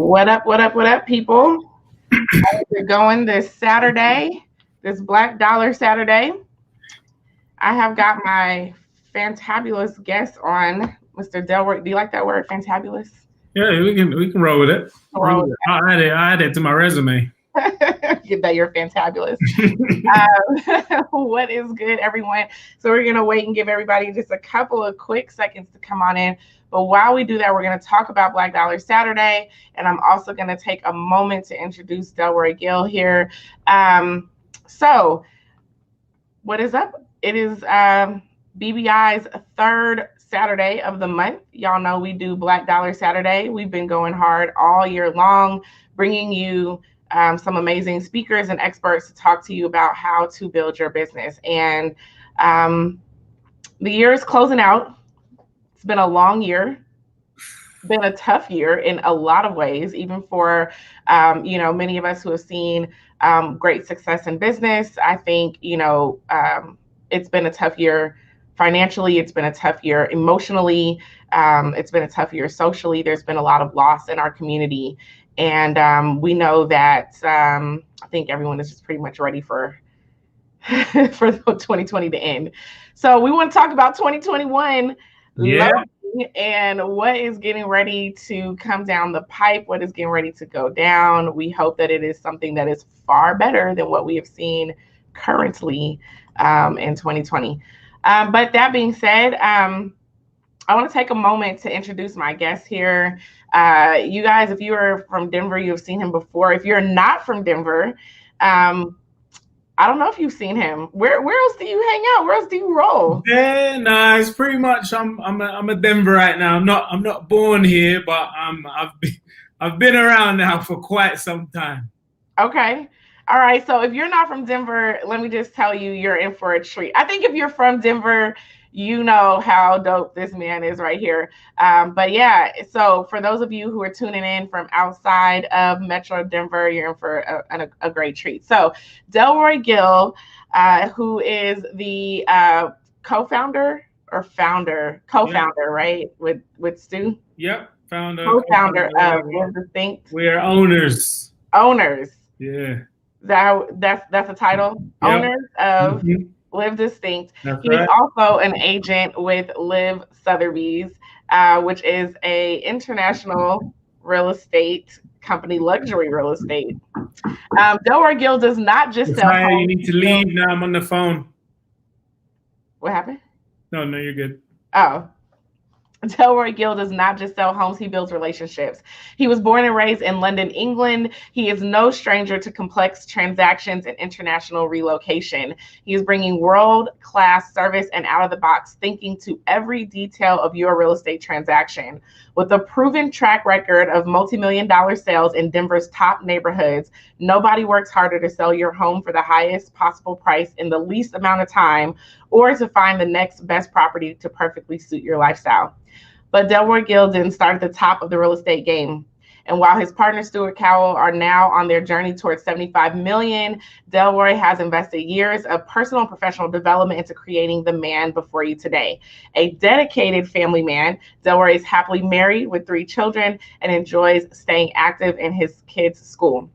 What up, what up, what up, people? We're going this Saturday, this Black Dollar Saturday. I have got my fantabulous guest on, Mr. Delroy. Do you like that word, fantabulous? Yeah, we can roll with it. I'll add it to my resume. That you're fantabulous. What is good, everyone? So we're going to wait and give everybody just a couple of quick seconds to come on in. But while we do that, we're going to talk about Black Dollar Saturday. And I'm also going to take a moment to introduce Delroy Gill here. So what is up? It is BBI's third Saturday of the month. Y'all know we do Black Dollar Saturday. We've been going hard all year long, bringing you some amazing speakers and experts to talk to you about how to build your business. And the year is closing out. It's been a long year, been a tough year in a lot of ways, even for, many of us who have seen great success in business. I think, it's been a tough year financially. It's been a tough year emotionally. It's been a tough year socially. There's been a lot of loss in our community. And we know that I think everyone is just pretty much ready for 2020 to end. So we want to talk about 2021 and what is getting ready to come down the pipe, what is getting ready to go down. We hope that it is something that is far better than what we have seen currently in 2020. But that being said, I want to take a moment to introduce my guest here. You guys, if you are from Denver, you've seen him before. If you're not from Denver, I don't know if you've seen him. Where else do you hang out? Where else do you roll? Yeah, no, it's pretty much I'm a Denverite now. I'm not born here, but I've been around now for quite some time. Okay. All right. So if you're not from Denver, let me just tell you, you're in for a treat. I think if you're from Denver, you know how dope this man is right here. But yeah, so for those of you who are tuning in from outside of Metro Denver, you're in for a great treat. So Delroy Gill, who is the co-founder, right? With Stu? Yep, Co-founder of LiveDistinct. We are owners. Yeah. That's a title. Yep. Owners of LiveDistinct. He's also an agent with Liv Sotheby's, which is a international real estate company, luxury real estate. Delroy Gill does not just sell homes. You need to leave now. I'm on the phone. What happened? No, you're good. Oh. Delroy Gill does not just sell homes, he builds relationships. He was born and raised in London, England. He is no stranger to complex transactions and international relocation. He is bringing world-class service and out-of-the-box thinking to every detail of your real estate transaction. With a proven track record of multi-million-dollar sales in Denver's top neighborhoods, nobody works harder to sell your home for the highest possible price in the least amount of time, or to find the next best property to perfectly suit your lifestyle. But Delroy Gill didn't start at the top of the real estate game. And while his partner Stuart Cowell are now on their journey towards $75 million, Delroy has invested years of personal and professional development into creating the man before you today. A dedicated family man, Delroy is happily married with 3 children and enjoys staying active in his kids' school.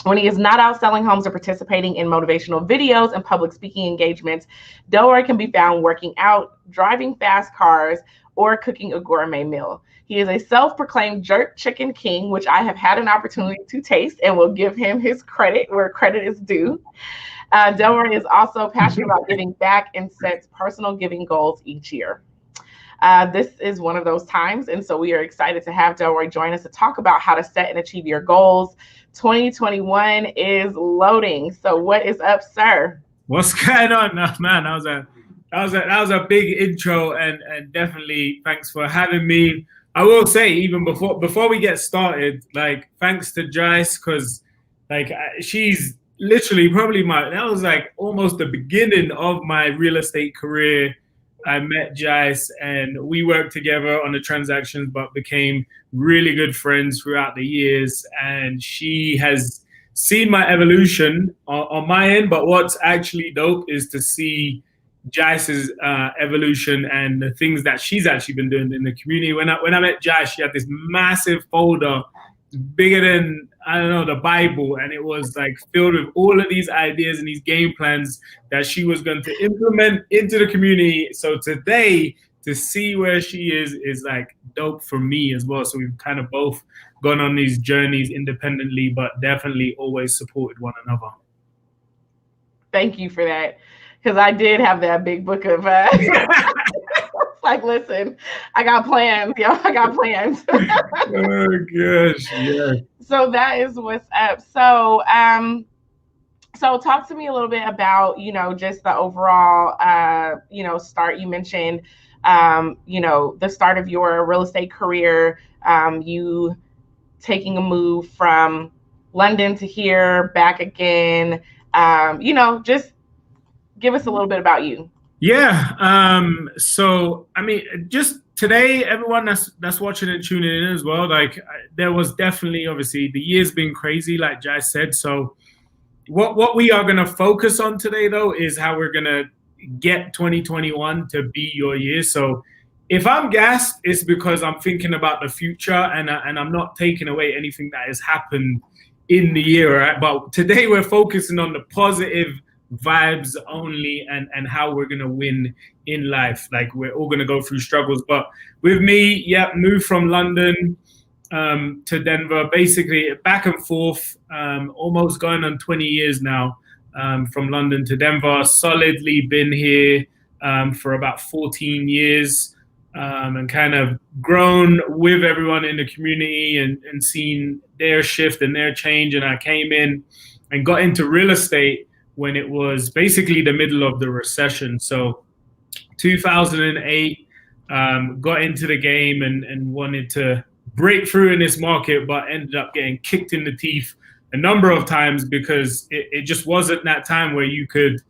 When he is not out selling homes or participating in motivational videos and public speaking engagements, Delroy can be found working out, driving fast cars, or cooking a gourmet meal. He is a self-proclaimed jerk chicken king, which I have had an opportunity to taste and will give him his credit where credit is due. Delroy is also passionate about giving back and sets personal giving goals each year. This is one of those times, and so we are excited to have Delroy join us to talk about how to set and achieve your goals. 2021 is loading. So what is up, sir? What's going on? No, man, that was a big intro, and definitely thanks for having me. I will say, even before we get started, like, thanks to Jice, because she's literally probably that was like almost the beginning of my real estate career. I met Jice and we worked together on the transactions, but became really good friends throughout the years. And she has seen my evolution on my end. But what's actually dope is to see Jice's evolution and the things that she's actually been doing in the community. When I met Jice, she had this massive folder bigger than, I don't know, the Bible, and it was like filled with all of these ideas and these game plans that she was going to implement into the community. So today, to see where she is like dope for me as well. So we've kind of both gone on these journeys independently, but definitely always supported one another. Thank you for that, because I did have that big book of like, listen, I got plans, I got plans. Oh gosh, yeah. So that is what's up. So so talk to me a little bit about, just the overall start. You mentioned the start of your real estate career, you taking a move from London to here, back again. Just give us a little bit about you. Yeah. So I mean, just today, everyone that's watching and tuning in as well, like there was definitely, obviously, the year's been crazy, like Jai said. So what we are going to focus on today, though, is how we're going to get 2021 to be your year. So if I'm gassed, it's because I'm thinking about the future, and I'm not taking away anything that has happened in the year, right? But today we're focusing on the positive vibes only, and how we're going to win in life. Like, we're all going to go through struggles, but with me, moved from London to Denver, basically back and forth, almost going on 20 years now, from London to Denver. Solidly been here for about 14 years, and kind of grown with everyone in the community, and seen their shift and their change. And I came in and got into real estate when it was basically the middle of the recession. So 2008, got into the game and wanted to break through in this market, but ended up getting kicked in the teeth a number of times, because it just wasn't that time where you could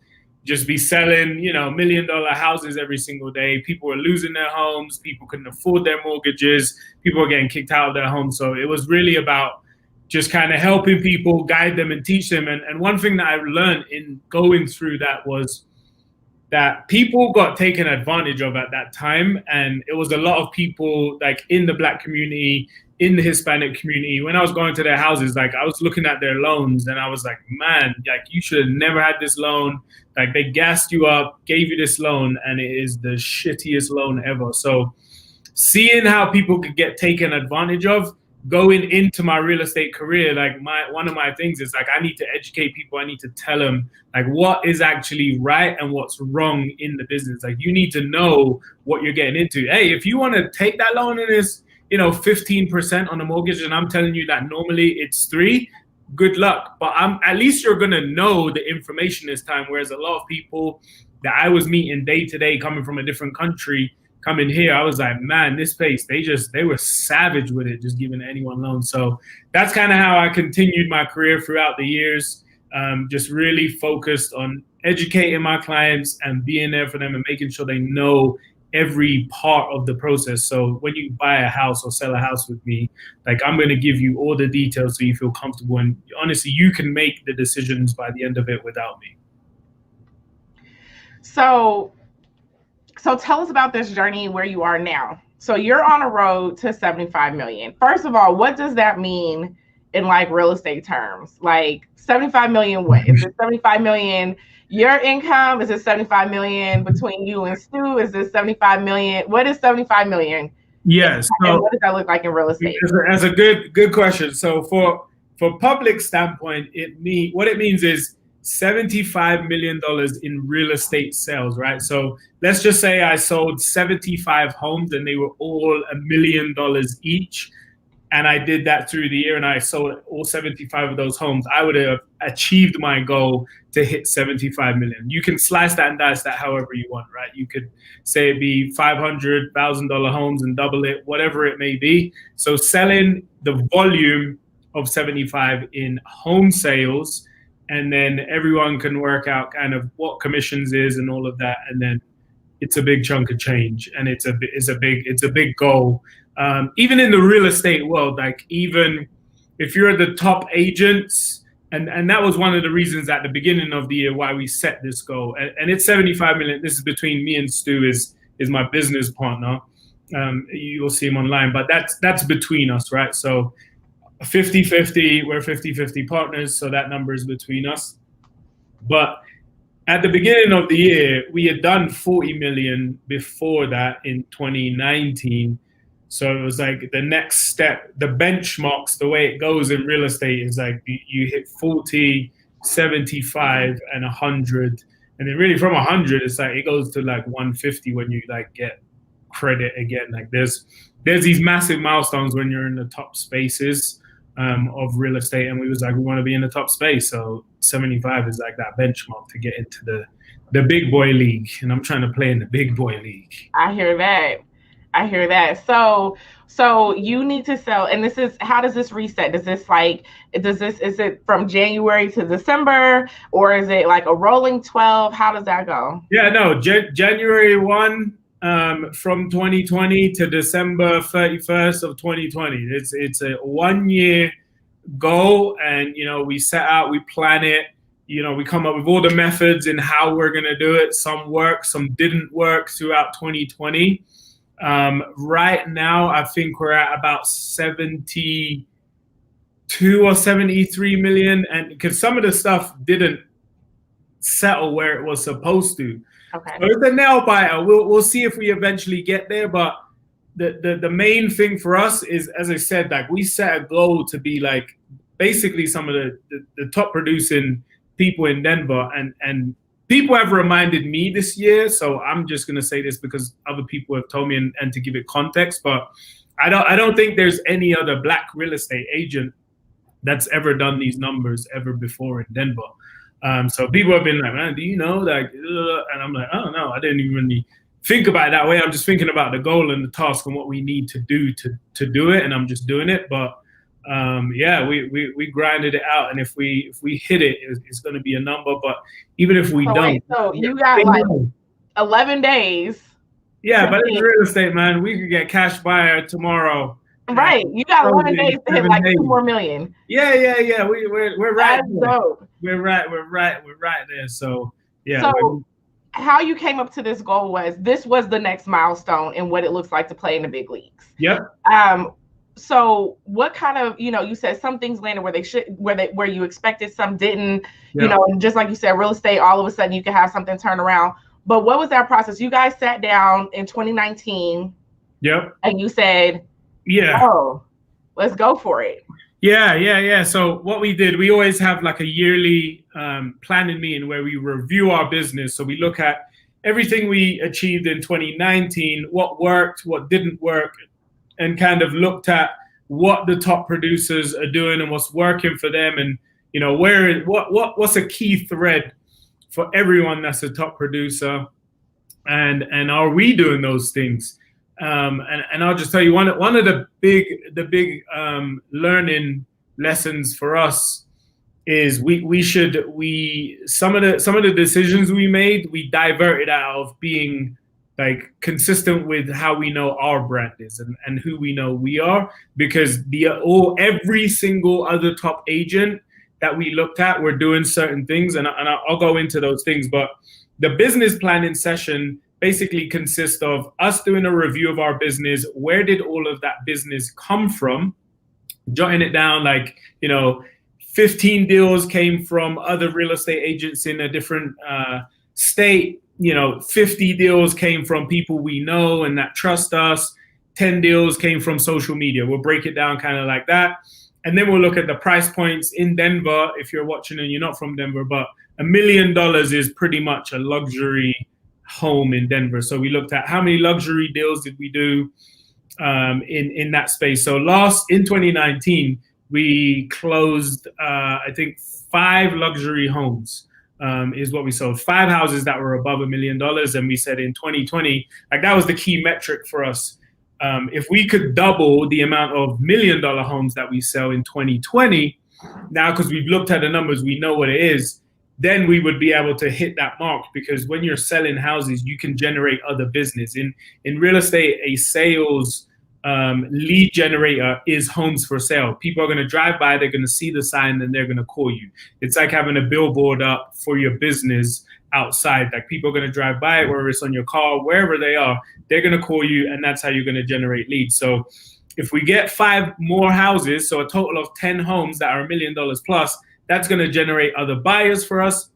just be selling, $1 million houses every single day. People were losing their homes. People couldn't afford their mortgages. People were getting kicked out of their homes. So it was really about just kind of helping people, guide them and teach them. And one thing that I learned in going through that was that people got taken advantage of at that time. And it was a lot of people, like in the Black community, in the Hispanic community. When I was going to their houses, like I was looking at their loans and I was like, man, like you should have never had this loan. Like they gassed you up, gave you this loan, and it is the shittiest loan ever. So seeing how people could get taken advantage of going into my real estate career, like one of my things is like, I need to educate people. I need to tell them like what is actually right and what's wrong in the business. Like you need to know what you're getting into. Hey, if you want to take that loan and it's 15% on the mortgage, and I'm telling you that normally it's 3%, good luck. But at least you're gonna know the information this time. Whereas a lot of people that I was meeting day to day, coming from a different country, coming here, I was like, man, this place, they were savage with it, just giving anyone loans. So that's kind of how I continued my career throughout the years. Just really focused on educating my clients and being there for them and making sure they know every part of the process. So when you buy a house or sell a house with me, like I'm going to give you all the details so you feel comfortable, and honestly, you can make the decisions by the end of it without me. So tell us about this journey where you are now. So you're on a road to 75 million. First of all, what does that mean in like real estate terms? Like 75 million, what? Is it 75 million your income? Is it 75 million between you and Stu? Is it 75 million? What is 75 million? Yes. And what does that look like in real estate? That's a good question. So for public standpoint, what it means is $75 million in real estate sales, right? So let's just say I sold 75 homes and they were all $1 million each. And I did that through the year and I sold all 75 of those homes. I would have achieved my goal to hit 75 million. You can slice that and dice that however you want, right? You could say it'd be $500,000 homes and double it, whatever it may be. So selling the volume of 75 in home sales, and then everyone can work out kind of what commissions is and all of that. And then it's a big chunk of change, and it's a big goal. Even in the real estate world, like even if you're the top agents, and that was one of the reasons at the beginning of the year why we set this goal. And it's 75 million. This is between me and Stu, is my business partner. You'll see him online, but that's between us, right? So 50-50. We're 50-50 partners, so that number is between us. But at the beginning of the year, we had done 40 million before that in 2019. So it was like the next step, the benchmarks, the way it goes in real estate is like you hit 40, 75, and 100. And then really from 100, it's like it goes to like 150 when you like get credit again. Like there's these massive milestones when you're in the top spaces of real estate, and we was like, we want to be in the top space. So 75 is like that benchmark to get into the big boy league, and I'm trying to play in the big boy league. I hear that. So you need to sell, and this is, how does this reset? Is it from January to December, or is it like a rolling 12? How does that go? Yeah, no, January 1 from 2020 to December 31st of 2020. It's a 1 year goal, and we set out, we plan it, we come up with all the methods and how we're going to do it. Some work, some didn't work throughout 2020. Right now, I think we're at about 72 or 73 million, and because some of the stuff didn't settle where it was supposed to. Okay. So it's a nail biter. We'll see if we eventually get there, but the main thing for us is, as I said, like we set a goal to be like basically some of the top producing people in Denver, and people have reminded me this year, so I'm just going to say this because other people have told me and to give it context, but I don't think there's any other Black real estate agent that's ever done these numbers ever before in Denver. So people have been like, man, do you know? Like, and I'm like, oh, no, I didn't even really think about it that way. I'm just thinking about the goal and the task and what we need to do to do it, and I'm just doing it. But yeah, we grinded it out, and if we hit it, it's going to be a number. But even if we don't, so you got like 11 days. Yeah, but in real estate, man, we could get cash buyer tomorrow. Right, you got 11 days to hit like 2 more million. Yeah. We're right. We're right there. So yeah. So how you came up to this goal was the next milestone in what it looks like to play in the big leagues. Yep. So what kind of, you said some things landed where you expected, some didn't, and just like you said, real estate, all of a sudden you can have something turn around. But what was that process? You guys sat down in 2019. Yep. And you said, yeah, oh, let's go for it. Yeah. So what we did, we always have like a yearly planning meeting where we review our business. So we look at everything we achieved in 2019, what worked, what didn't work, and kind of looked at what the top producers are doing and what's working for them, and what's a key thread for everyone that's a top producer, and are we doing those things? And I'll just tell you one of the big learning lessons for us is some of the decisions we made, we diverted out of being like consistent with how we know our brand is and who we know we are, because every single other top agent that we looked at were doing certain things, and I'll go into those things. But the business planning session basically consists of us doing a review of our business. Where did all of that business come from? Jotting it down, like 15 deals came from other real estate agents in a different state. 50 deals came from people we know and that trust us. 10 deals came from social media. We'll break it down kind of like that. And then we'll look at the price points in Denver. If you're watching and you're not from Denver, but $1 million is pretty much a luxury home in Denver. So we looked at how many luxury deals did we do in that space. So in 2019, we closed, I think, 5 luxury homes. Is what we sold. 5 houses that were above $1 million. And we said in 2020, like that was the key metric for us. If we could double the amount of $1 million homes that we sell in 2020, now because we've looked at the numbers, we know what it is, then we would be able to hit that mark, because when you're selling houses, you can generate other business. In real estate, a sales lead generator is homes for sale. People are going to drive by, they're going to see the sign, and they're going to call you. It's like having a billboard up for your business outside. Like people are going to drive by it, whether it's on your car, wherever they are, they're going to call you, and that's how you're going to generate leads. So if we get 5 more houses, so a total of 10 homes that are $1 million plus, that's going to generate other buyers for us.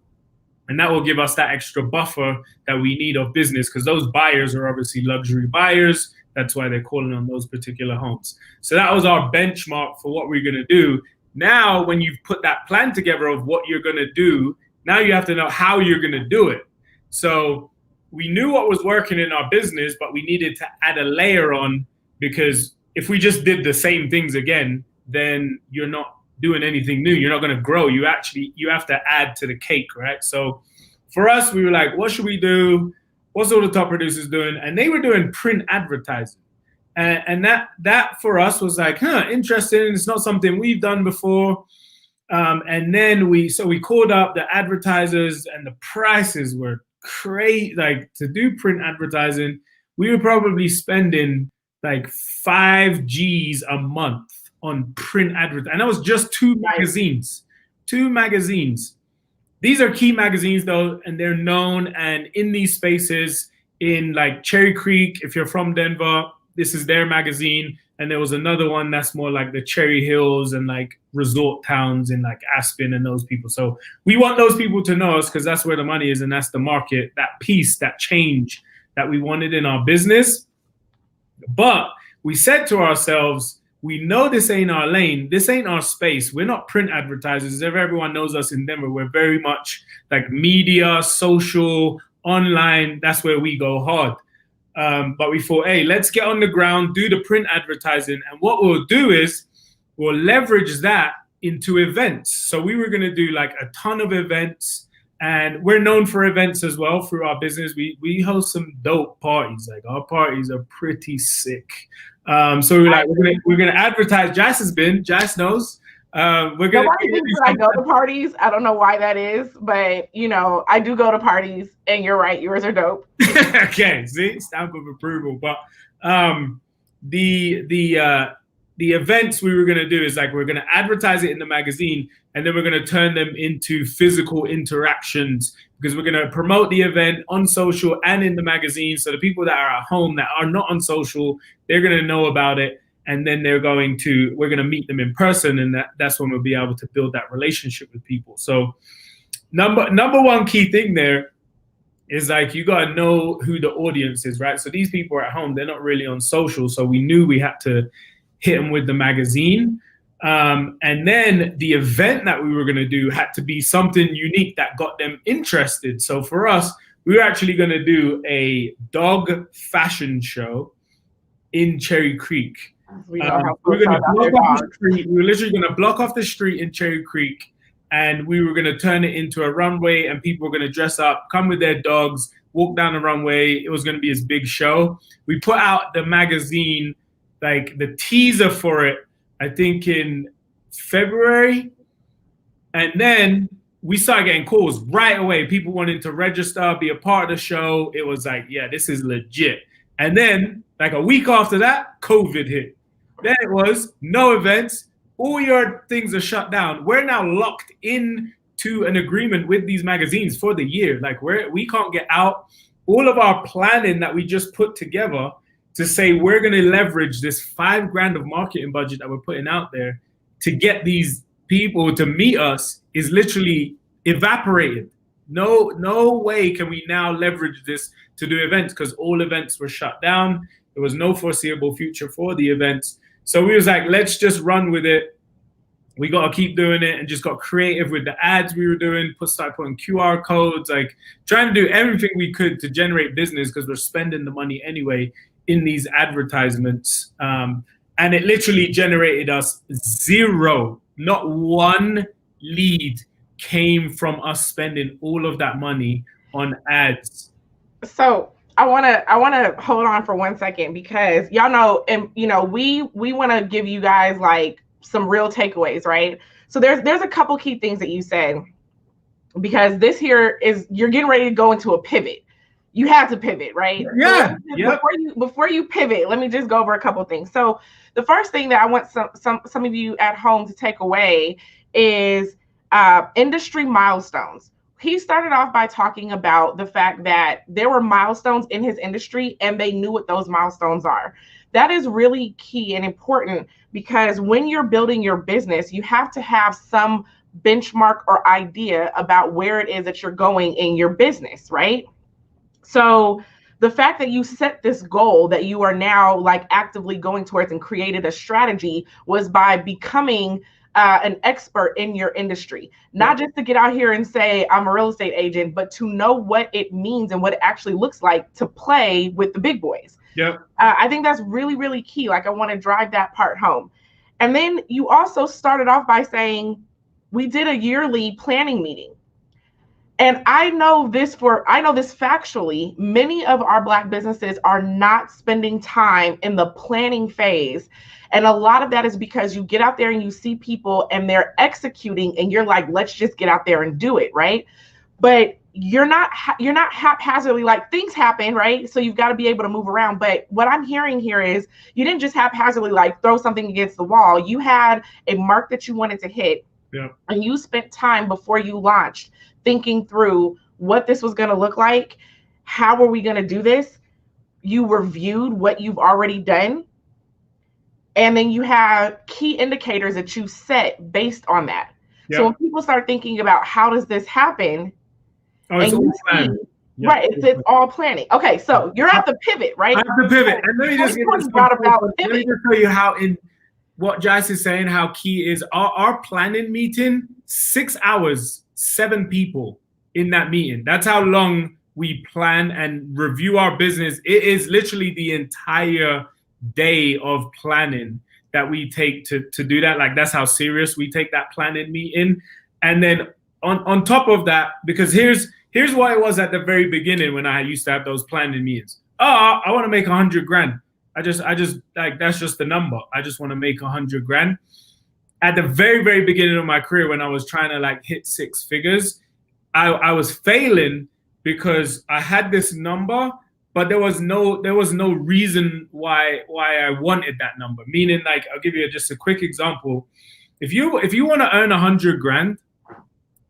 And that will give us that extra buffer that we need of business, because those buyers are obviously luxury buyers. That's why they're calling on those particular homes. So that was our benchmark for what we're going to do. Now, when you've put that plan together of what you're going to do, now you have to know how you're going to do it. So we knew what was working in our business, but we needed to add a layer on, because if we just did the same things again, then you're not doing anything new. You're not going to grow. You have to add to the cake, right? So for us, we were like, what should we do? What's all the top producers doing? And they were doing print advertising. And that for us was like, interesting. It's not something we've done before. And then we called up the advertisers, and the prices were crazy. Like, to do print advertising, we were probably spending like 5 G's a month on print advertising. And that was just 2 magazines. 2 magazines. These are key magazines though, and they're known. And in these spaces, in like Cherry Creek, if you're from Denver, this is their magazine. And there was another one that's more like the Cherry Hills and like resort towns in like Aspen and those people. So we want those people to know us, because that's where the money is and that's the market, that piece, that change that we wanted in our business. But we said to ourselves, we know this ain't our lane. This ain't our space. We're not print advertisers. If everyone knows us in Denver, we're very much like media, social, online. That's where we go hard. But we thought, hey, let's get on the ground, do the print advertising. And what we'll do is we'll leverage that into events. So we were going to do like a ton of events. And we're known for events as well through our business. We host some dope parties. Like, our parties are pretty sick. So we were like, we're gonna advertise. Jace knows. We're gonna. Nobody thinks that I go to parties. I don't know why that is, but I do go to parties. And you're right, yours are dope. Okay, see, stamp of approval. But the events we were gonna do is like, we're gonna advertise it in the magazine, and then we're gonna turn them into physical interactions, because we're gonna promote the event on social and in the magazine. So the people that are at home that are not on social, they're gonna know about it, and then we're gonna meet them in person, and that's when we'll be able to build that relationship with people. So number one key thing there is like, you gotta know who the audience is, right? So these people are at home, they're not really on social, so we knew we had to hit them with the magazine. And then the event that we were going to do had to be something unique that got them interested. So for us, we were actually going to do a dog fashion show in Cherry Creek. We were literally going to block off the street in Cherry Creek, and we were going to turn it into a runway, and people were going to dress up, come with their dogs, walk down the runway. It was going to be this big show. We put out the magazine, like the teaser for it, I think in February. And then we started getting calls right away. People wanted to register, be a part of the show. It was like, yeah, this is legit. And then like a week after that, COVID hit. Then it was no events. All your things are shut down. We're now locked in to an agreement with these magazines for the year. Like, we can't get out. All of our planning that we just put together to say we're going to leverage this $5,000 of marketing budget that we're putting out there to get these people to meet us is literally evaporated. No way can we now leverage this to do events, because all events were shut down. There was no foreseeable future for the events. So we was like, let's just run with it. We got to keep doing it, and just got creative with the ads we were doing, start putting QR codes, like trying to do everything we could to generate business, because we're spending the money anyway in these advertisements. And it literally generated us zero, not one lead came from us spending all of that money on ads. So I want to hold on for 1 second, because y'all know, and we want to give you guys like some real takeaways, right? So there's a couple key things that you said, because this here is, you're getting ready to go into a pivot. You have to pivot, right? Yeah. So before you pivot, let me just go over a couple things. So the first thing that I want some of you at home to take away is industry milestones. he started off by talking about the fact that there were milestones in his industry and they knew what those milestones are. That is really key and important because when you're building your business, you have to have some benchmark or idea about where it is that you're going in your business, right? So the fact that you set this goal that you are now like actively going towards and created a strategy was by becoming an expert in your industry, not just to get out here and say I'm a real estate agent, but to know what it means and what it actually looks like to play with the big boys. I think that's really, really key. Like I want to drive that part home. And then you also started off by saying we did a yearly planning meeting. And I know this factually, many of our Black businesses are not spending time in the planning phase. And a lot of that is because you get out there and you see people and they're executing and you're like, let's just get out there and do it, right? But you're not haphazardly, like things happen, right? So you've got to be able to move around. But what I'm hearing here is you didn't just haphazardly like throw something against the wall. You had a mark that you wanted to hit. And you spent time before you launched thinking through what this was going to look like. How are we going to do this? You reviewed what you've already done. And then you have key indicators that you set based on that. So when people start thinking about how does this happen? It's all planning. Right, it's all planning. Okay, so you're at the pivot, right? At the pivot. And let me just tell you how in what Joyce is saying, how key is our planning meeting, 6 hours, 7 people in that meeting. That's how long we plan and review our business. It is literally the entire day of planning that we take to do that. Like that's how serious we take that planning meeting. And then on top of that, because here's what it was at the very beginning when I used to have those planning meetings. Oh, I want to make 100 grand. I just like, that's just the number. I just want to make 100 grand. At the very, very beginning of my career, when I was trying to like hit 6 figures, I was failing because I had this number, but there was no reason why I wanted that number. Meaning, like, I'll give you just a quick example. If you want to earn 100 grand,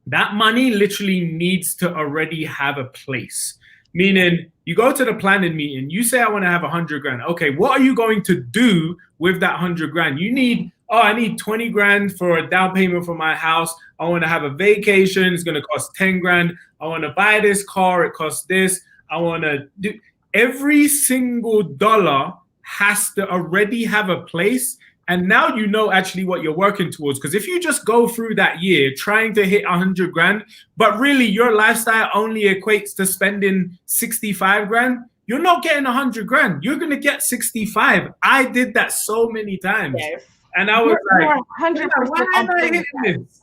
that money literally needs to already have a place. Meaning, you go to the planning meeting, you say, I want to have 100 grand. Okay, what are you going to do with that 100 grand? You need, I need 20 grand for a down payment for my house. I want to have a vacation. It's going to cost 10 grand. I want to buy this car. It costs this. I want to do. Every single dollar has to already have a place. And now you know actually what you're working towards. Because if you just go through that year trying to hit 100 grand, but really your lifestyle only equates to spending 65 grand, you're not getting 100 grand. You're going to get 65. I did that so many times. Yes. And I was you're 100%. why am I hitting this?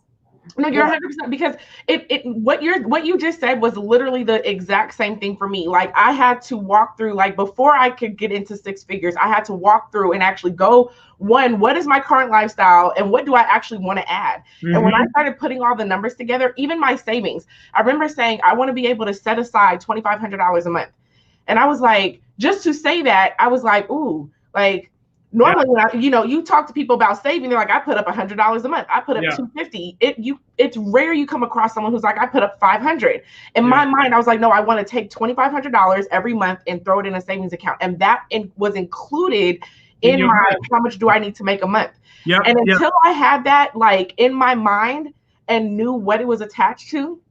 No, you're 100% because what you just said was literally the exact same thing for me. Like I had to walk through, like before I could get into 6 figures, I had to walk through and actually go, one, what is my current lifestyle and what do I actually want to add? Mm-hmm. And when I started putting all the numbers together, even my savings, I remember saying, I want to be able to set aside $2,500 a month. And I was like, just to say that, I was like, ooh, like, normally, when you talk to people about saving, they're like, I put up $100 a month. I put up $250. It's rare you come across someone who's like, I put up $500. In my mind, I was like, no, I want to take $2,500 every month and throw it in a savings account. And that was included in my mind. How much do I need to make a month? And until I had that like in my mind and knew what it was attached to,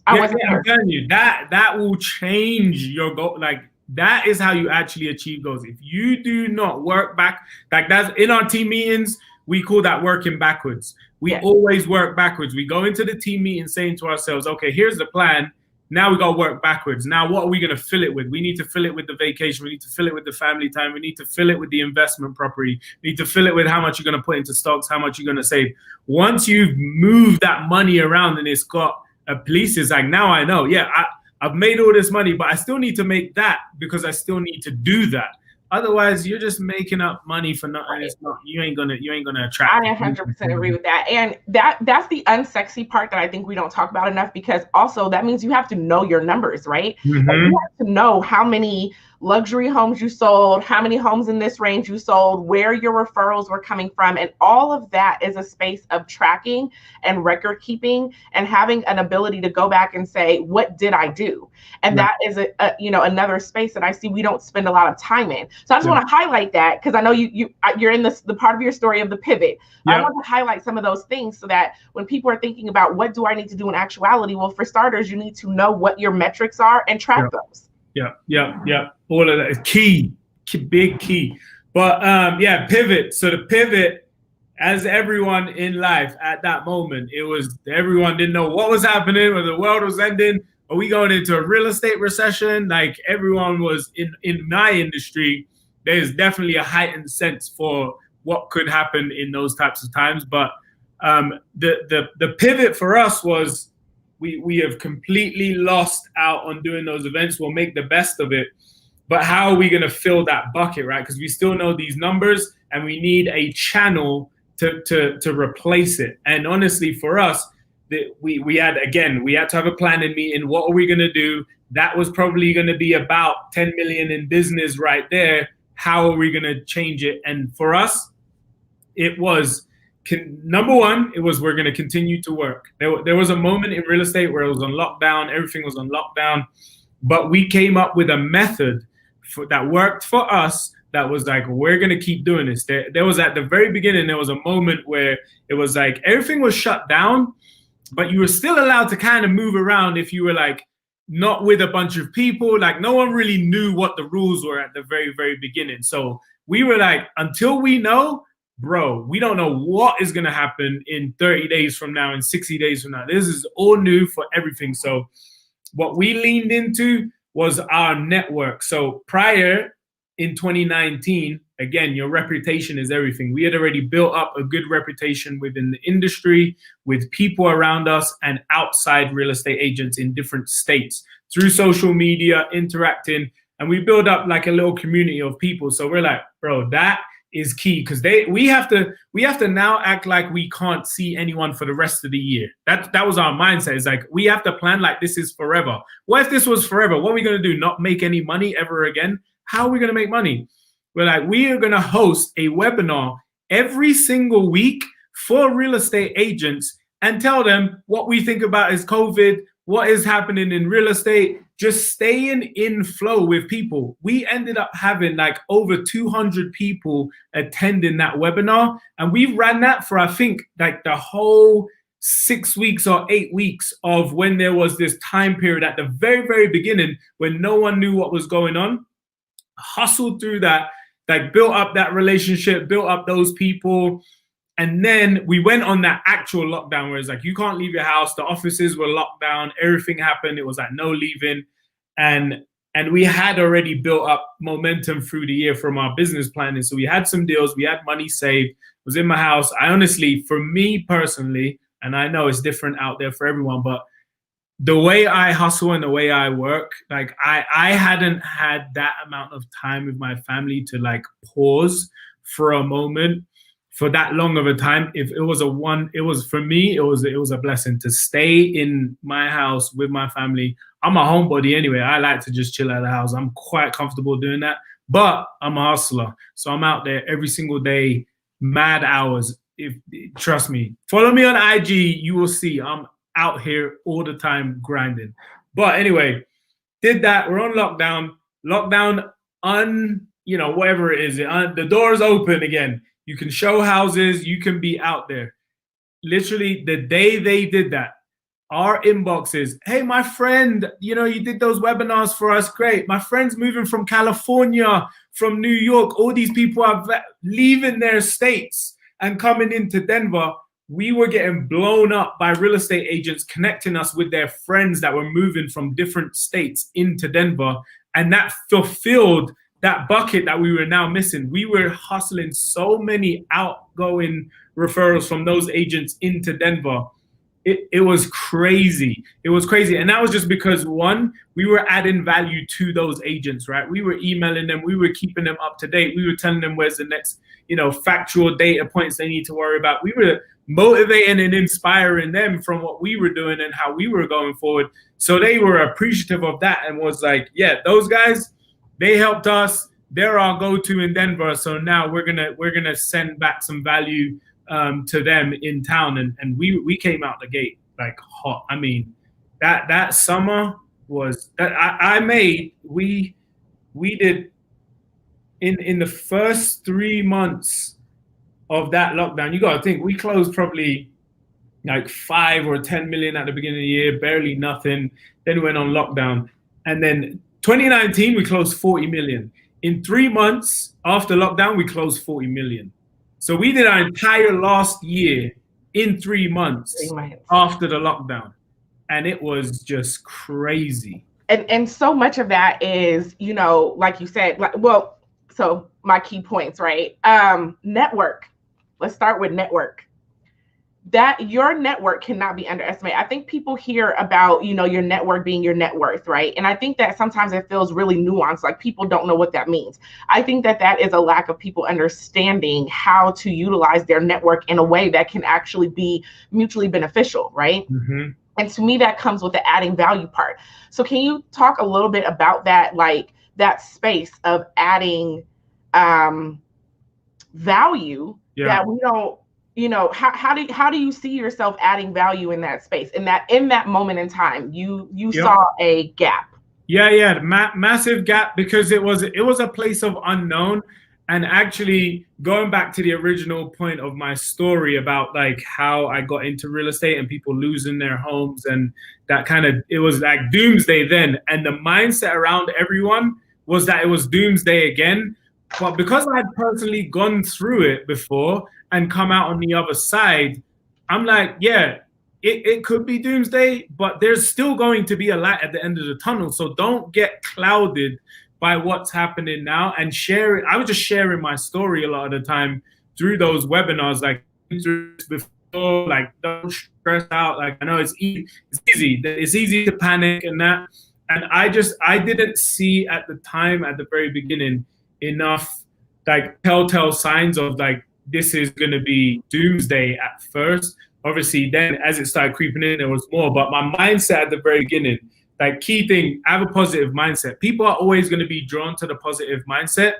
I'm telling you, that will change your goal. Like, that is how you actually achieve goals. If you do not work back, like that's in our team meetings, we call that working backwards. We always work backwards. We go into the team meeting saying to ourselves, okay, here's the plan. Now we got to work backwards. Now, what are we going to fill it with? We need to fill it with the vacation. We need to fill it with the family time. We need to fill it with the investment property. We need to fill it with how much you're going to put into stocks, how much you're going to save. Once you've moved that money around and it's got a place, it's like, now I know, I've made all this money, but I still need to make that because I still need to do that. Otherwise, you're just making up money for nothing. It's not, you ain't gonna attract. I 100% agree with that, and that's the unsexy part that I think we don't talk about enough, because also that means you have to know your numbers, right? Mm-hmm. Like you have to know how many luxury homes you sold, how many homes in this range you sold, where your referrals were coming from. And all of that is a space of tracking and record keeping and having an ability to go back and say, what did I do? And that is another space that I see we don't spend a lot of time in. So I just want to highlight that, because I know you're in the part of your story of the pivot. I want to highlight some of those things so that when people are thinking about what do I need to do in actuality, well, for starters, you need to know what your metrics are and track those. Yeah. All of that is key, big key. But pivot. So the pivot, as everyone in life at that moment, everyone didn't know what was happening, or the world was ending. Are we going into a real estate recession? Like, everyone was in my industry, there's definitely a heightened sense for what could happen in those types of times. But the pivot for us was, we have completely lost out on doing those events. We'll make the best of it. But how are we going to fill that bucket, right? Because we still know these numbers, and we need a channel to replace it. And honestly, for us, we had to have a planning meeting. What are we going to do? That was probably going to be about 10 million in business right there. How are we going to change it? And for us, it was, number one, we're going to continue to work. There was a moment in real estate where it was on lockdown. Everything was on lockdown. But we came up with a method that worked for us, that was like, we're going to keep doing this. There was, at the very beginning, there was a moment where it was like everything was shut down, but you were still allowed to kind of move around if you were like not with a bunch of people. Like, no one really knew what the rules were at the very, very beginning. So we were like, until we know, bro, we don't know what is going to happen in 30 days from now, in 60 days from now. This is all new for everything. So what we leaned into was our network. So prior, in 2019, again, your reputation is everything. We had already built up a good reputation within the industry, with people around us and outside real estate agents in different states, through social media, interacting, and we build up like a little community of people. So we're like, bro, that is key, because we have to now act like we can't see anyone for the rest of the year. That was our mindset. It's like, we have to plan like this is forever. What if this was forever? What are we going to do? Not make any money ever again? How are we going to make money? We're like, we are going to host a webinar every single week for real estate agents and tell them what we think about is COVID, what is happening in real estate, just staying in flow with people. We ended up having like over 200 people attending that webinar. And we ran that for, I think, like the whole 6 weeks or 8 weeks of when there was this time period at the very, very beginning when no one knew what was going on. Hustled through that, like built up that relationship, built up those people. And then we went on that actual lockdown where it's like, you can't leave your house. The offices were locked down. Everything happened. It was like no leaving. And we had already built up momentum through the year from our business planning. So we had some deals. We had money saved. It was in my house. I honestly, for me personally, and I know it's different out there for everyone, but the way I hustle and the way I work, like I hadn't had that amount of time with my family to like pause for a moment for that long of a time. If it was for me, it was a blessing to stay in my house with my family. I'm a homebody anyway. I like to just chill at the house. I'm quite comfortable doing that, but I'm a hustler. So I'm out there every single day, mad hours. Trust me, follow me on IG, you will see I'm out here all the time grinding. But anyway, did that. We're on lockdown whatever it is. The doors open again. You can show houses. You can be out there. Literally, the day they did that, our inboxes, hey, my friend, you did those webinars for us. Great. My friend's moving from California, from New York. All these people are leaving their states and coming into Denver. We were getting blown up by real estate agents connecting us with their friends that were moving from different states into Denver. And that fulfilled that bucket that we were now missing. We were hustling so many outgoing referrals from those agents into Denver. It was crazy. It was crazy. And that was just because, one, we were adding value to those agents, right? We were emailing them. We were keeping them up to date. We were telling them where's the next, factual data points they need to worry about. We were motivating and inspiring them from what we were doing and how we were going forward. So they were appreciative of that and was like, yeah, those guys, they helped us. They're our go-to in Denver. So now we're gonna send back some value to them in town. And we came out the gate like hot. I mean, that summer was that we did in the first 3 months of that lockdown. You got to think we closed probably like 5 or 10 million at the beginning of the year, barely nothing. Then we went on lockdown, and then 2019 we closed 40 million. In 3 months after lockdown, we closed 40 million. So we did our entire last year in 3 months after the lockdown, and it was just crazy. And so much of that is, you know, like you said, like, well, so my key points, right? Network. Let's start with network. That your network cannot be underestimated. I think people hear about, you know, your network being your net worth, right? And I think that sometimes it feels really nuanced, like people don't know what that means. I think that that is a lack of people understanding how to utilize their network in a way that can actually be mutually beneficial, right? Mm-hmm. And to me, that comes with the adding value part. So can you talk a little bit about that, like that space of adding value that we don't, you know, how do you see yourself adding value in that space, in that moment in time you saw a gap? Massive gap, because it was a place of unknown. And actually, going back to the original point of my story about like how I got into real estate and people losing their homes, and that kind of, it was like doomsday then, and the mindset around everyone was that it was doomsday again. But because I had personally gone through it before and come out on the other side, I'm like, yeah, it could be doomsday, but there's still going to be a light at the end of the tunnel. So don't get clouded by what's happening now, and share it. I was just sharing my story a lot of the time through those webinars, like before, like don't stress out. Like I know it's easy. It's easy to panic and that. And I didn't see at the time, at the very beginning, enough like telltale signs of like this is going to be doomsday at first. Obviously, then as it started creeping in, there was more. But my mindset at the very beginning, like key thing, have a positive mindset. People are always going to be drawn to the positive mindset.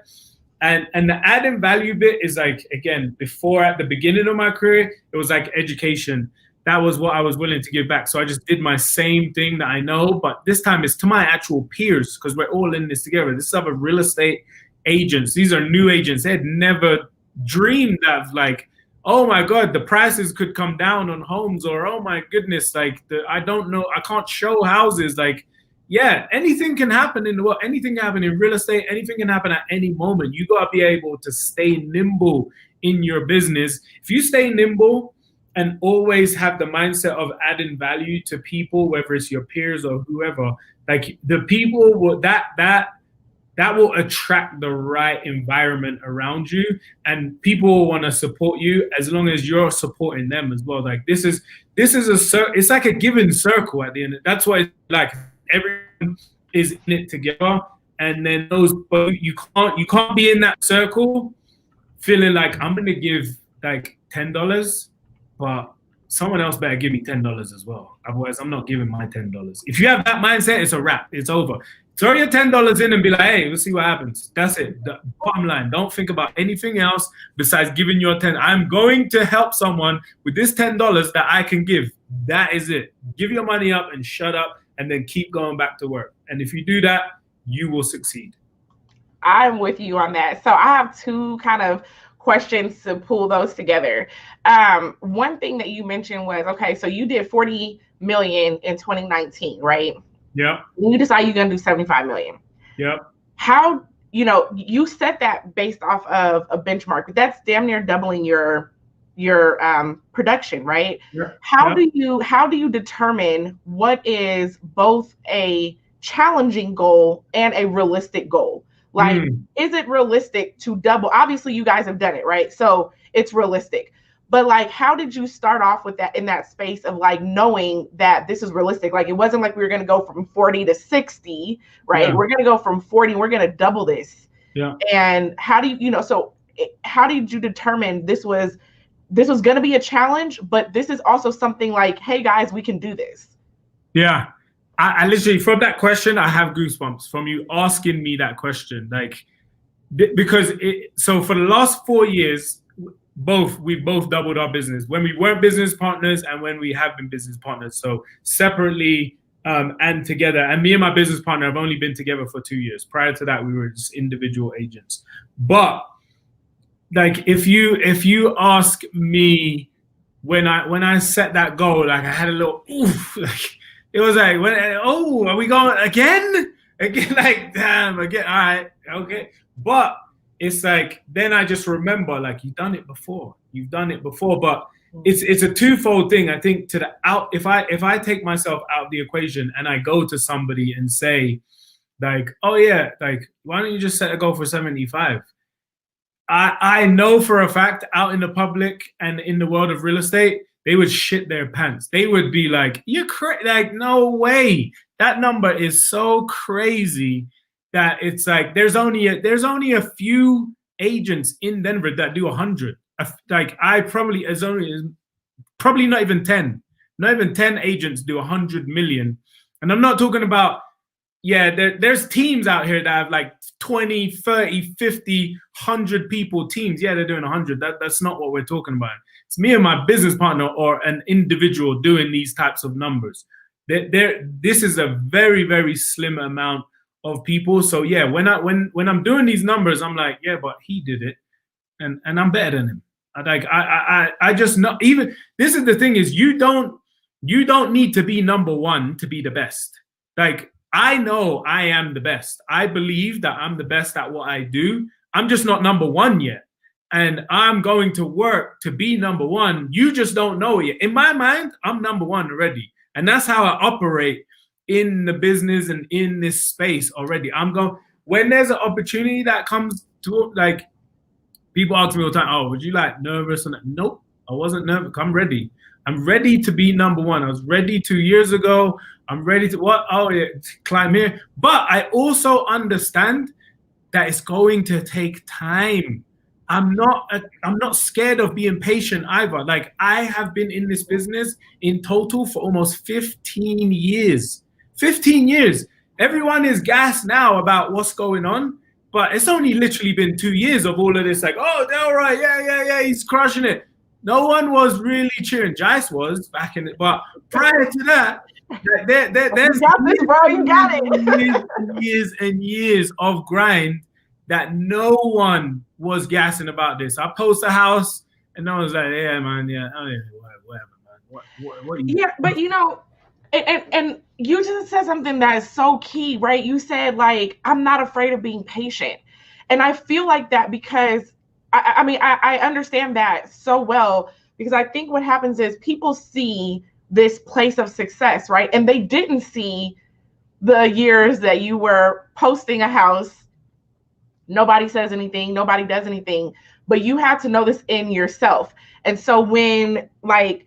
And the adding value bit is like, again, before at the beginning of my career, it was like education. That was what I was willing to give back. So I just did my same thing that I know, but this time it's to my actual peers, because we're all in this together. This is other real estate agents. These are new agents. They had never dreamed of like, oh my God, the prices could come down on homes, or oh my goodness, like I don't know, I can't show houses. Like, yeah, anything can happen in the world. Anything can happen in real estate. Anything can happen at any moment. You got to be able to stay nimble in your business. If you stay nimble and always have the mindset of adding value to people, whether it's your peers or whoever, like the people will, that will attract the right environment around you, and people will want to support you as long as you're supporting them as well. Like this is it's like a given circle at the end. That's why it's like everyone is in it together, and then but you can't be in that circle feeling like I'm gonna give like $10, but someone else better give me $10 as well. Otherwise, I'm not giving my $10. If you have that mindset, it's a wrap. It's over. Throw your $10 in and be like, hey, we'll see what happens. That's it. The bottom line. Don't think about anything else besides giving your 10. I'm going to help someone with this $10 that I can give. That is it. Give your money up and shut up, and then keep going back to work. And if you do that, you will succeed. I'm with you on that. So I have two kind of questions to pull those together. One thing that you mentioned was, okay, so you did 40 million in 2019, right? Yeah. You decide you're going to do 75 million. Yeah. How, you know, you set that based off of a benchmark, but that's damn near doubling your production, right? Yeah. How do you determine what is both a challenging goal and a realistic goal? Like, is it realistic to double? Obviously, you guys have done it, right? So it's realistic. But like, how did you start off with that, in that space of like knowing that this is realistic? Like, it wasn't like we were going to go from 40 to 60, right? Yeah. We're going to go from 40. We're going to double this. Yeah. And how do you, so how did you determine this was going to be a challenge, but this is also something like, hey guys, we can do this? Yeah. I literally, from that question, I have goosebumps from you asking me that question. Like, because so for the last 4 years, we've both doubled our business when we weren't business partners and when we have been business partners. So separately and together. And me and my business partner have only been together for 2 years. Prior to that, we were just individual agents. But like, if you ask me, when I set that goal, like, I had a little oof. Like, it was like, are we going again? Again, like, damn, again. All right, okay. But it's like, then I just remember, like, you've done it before. But it's a twofold thing. I think if I take myself out of the equation and I go to somebody and say, like, oh yeah, like, why don't you just set a goal for 75? I know for a fact, out in the public and in the world of real estate, they would shit their pants. They would be like, "You're crazy! Like, no way! That number is so crazy that it's like there's only a few agents in Denver that do 100. Like, probably not even 10. Not even 10 agents do 100 million. And I'm not talking about, there's teams out here that have like 20, 30, 50, 100 people teams. Yeah, they're doing 100. That's not what we're talking about. It's me and my business partner or an individual doing these types of numbers. This is a very, very slim amount of people. So yeah, when I'm doing these numbers, I'm like, yeah, but he did it, and I'm better than him. I just know. Even this is the thing, is you don't need to be number one to be the best. Like, I know I am the best. I believe that I'm the best at what I do. I'm just not number one yet. And I'm going to work to be number one. You just don't know it yet. In my mind, I'm number one already. And that's how I operate in the business and in this space already. When there's an opportunity that comes to, like, people ask me all the time, oh, would you like nervous? And nope, I wasn't nervous. I'm ready. I'm ready to be number one. I was ready 2 years ago. I'm ready to climb here. But I also understand that it's going to take time. I'm not scared of being patient either. Like, I have been in this business in total for almost 15 years. 15 years. Everyone is gassed now about what's going on, but it's only literally been 2 years of all of this. Like, oh, Delroy, yeah, he's crushing it. No one was really cheering. Jice was back in it, but prior to that, there's you got it. years and years of grind that no one was gassing about this. I post a house and no one's like, yeah, man, yeah, oh, yeah, whatever, man. What yeah, but you know, and you just said something that is so key, right? You said, like, I'm not afraid of being patient. And I feel like that because I understand that so well, because I think what happens is people see this place of success, right? And they didn't see the years that you were posting a house. Nobody says anything, nobody does anything, but you had to know this in yourself. And so when, like,